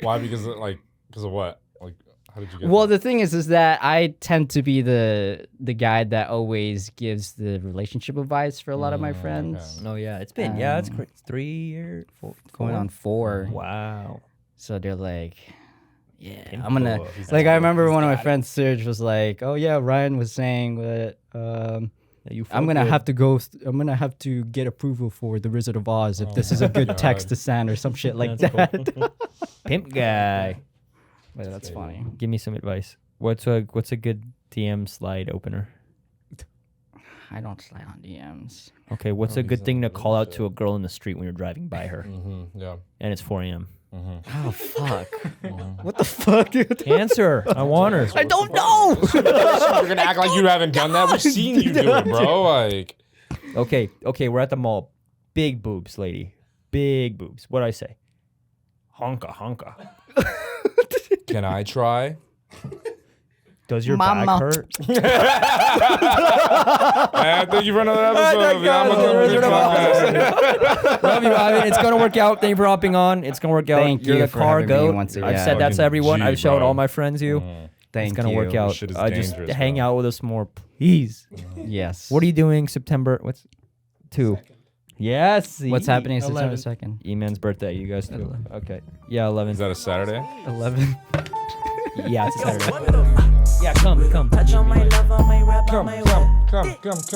Why? Because of what? Like, how did you get?
Well, the thing is that I tend to be the guy that always gives the relationship advice for a lot of my friends.
Oh yeah, it's been it's 3 years,
Going on 4.
Wow.
So they're like, yeah, I'm gonna like. I remember one of my friends, Serge, was like, "Oh yeah, Ryan was saying that I'm gonna have to go. I'm gonna have to get approval for the Wizard of Oz if this is a good text to send or some shit like that."
Cool. Pimp guy.
But that's funny.
Give me some advice. What's a good DM slide opener?
I don't slide on DMs.
Okay, what's a good thing to call out to a girl in the street when you're driving by her?
Yeah.
And it's 4 a.m.
Oh fuck! What the fuck, dude?
Answer. I want her.
I don't know.
You're gonna act like you haven't done that. We've seen you do it, bro. Like.
Okay, we're at the mall. Big boobs, lady. Big boobs. What'd I say? Honka.
Can I try?
Does your
Mama.
back hurt?
Thank you for another episode of the Imma Come Clean podcast.
Love you, Ivan. It's gonna work out. Thank you for hopping on. It's gonna work out.
Thank
You're
you
the
for
car
having me
goat.
once again.
I've said that to everyone.
G,
I've shown
bro.
all my friends you.
Thank
It's gonna
you.
work out.
Shit is
Just
dangerous,
hang
bro.
out with us more, please.
Yes.
What are you doing September? What's 2? Yes.
What's happening September
11th.
2nd?
E-Man's birthday. You guys too. Okay. Yeah, 11.
Is that a Saturday?
11.
Yeah, it's a Saturday. Yeah, come.
Touch on my love, on my rap, on
Come.
my
Come.
That's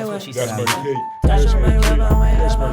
what she
That's
said.
Mary Kate. Touch on my rub, on my love, on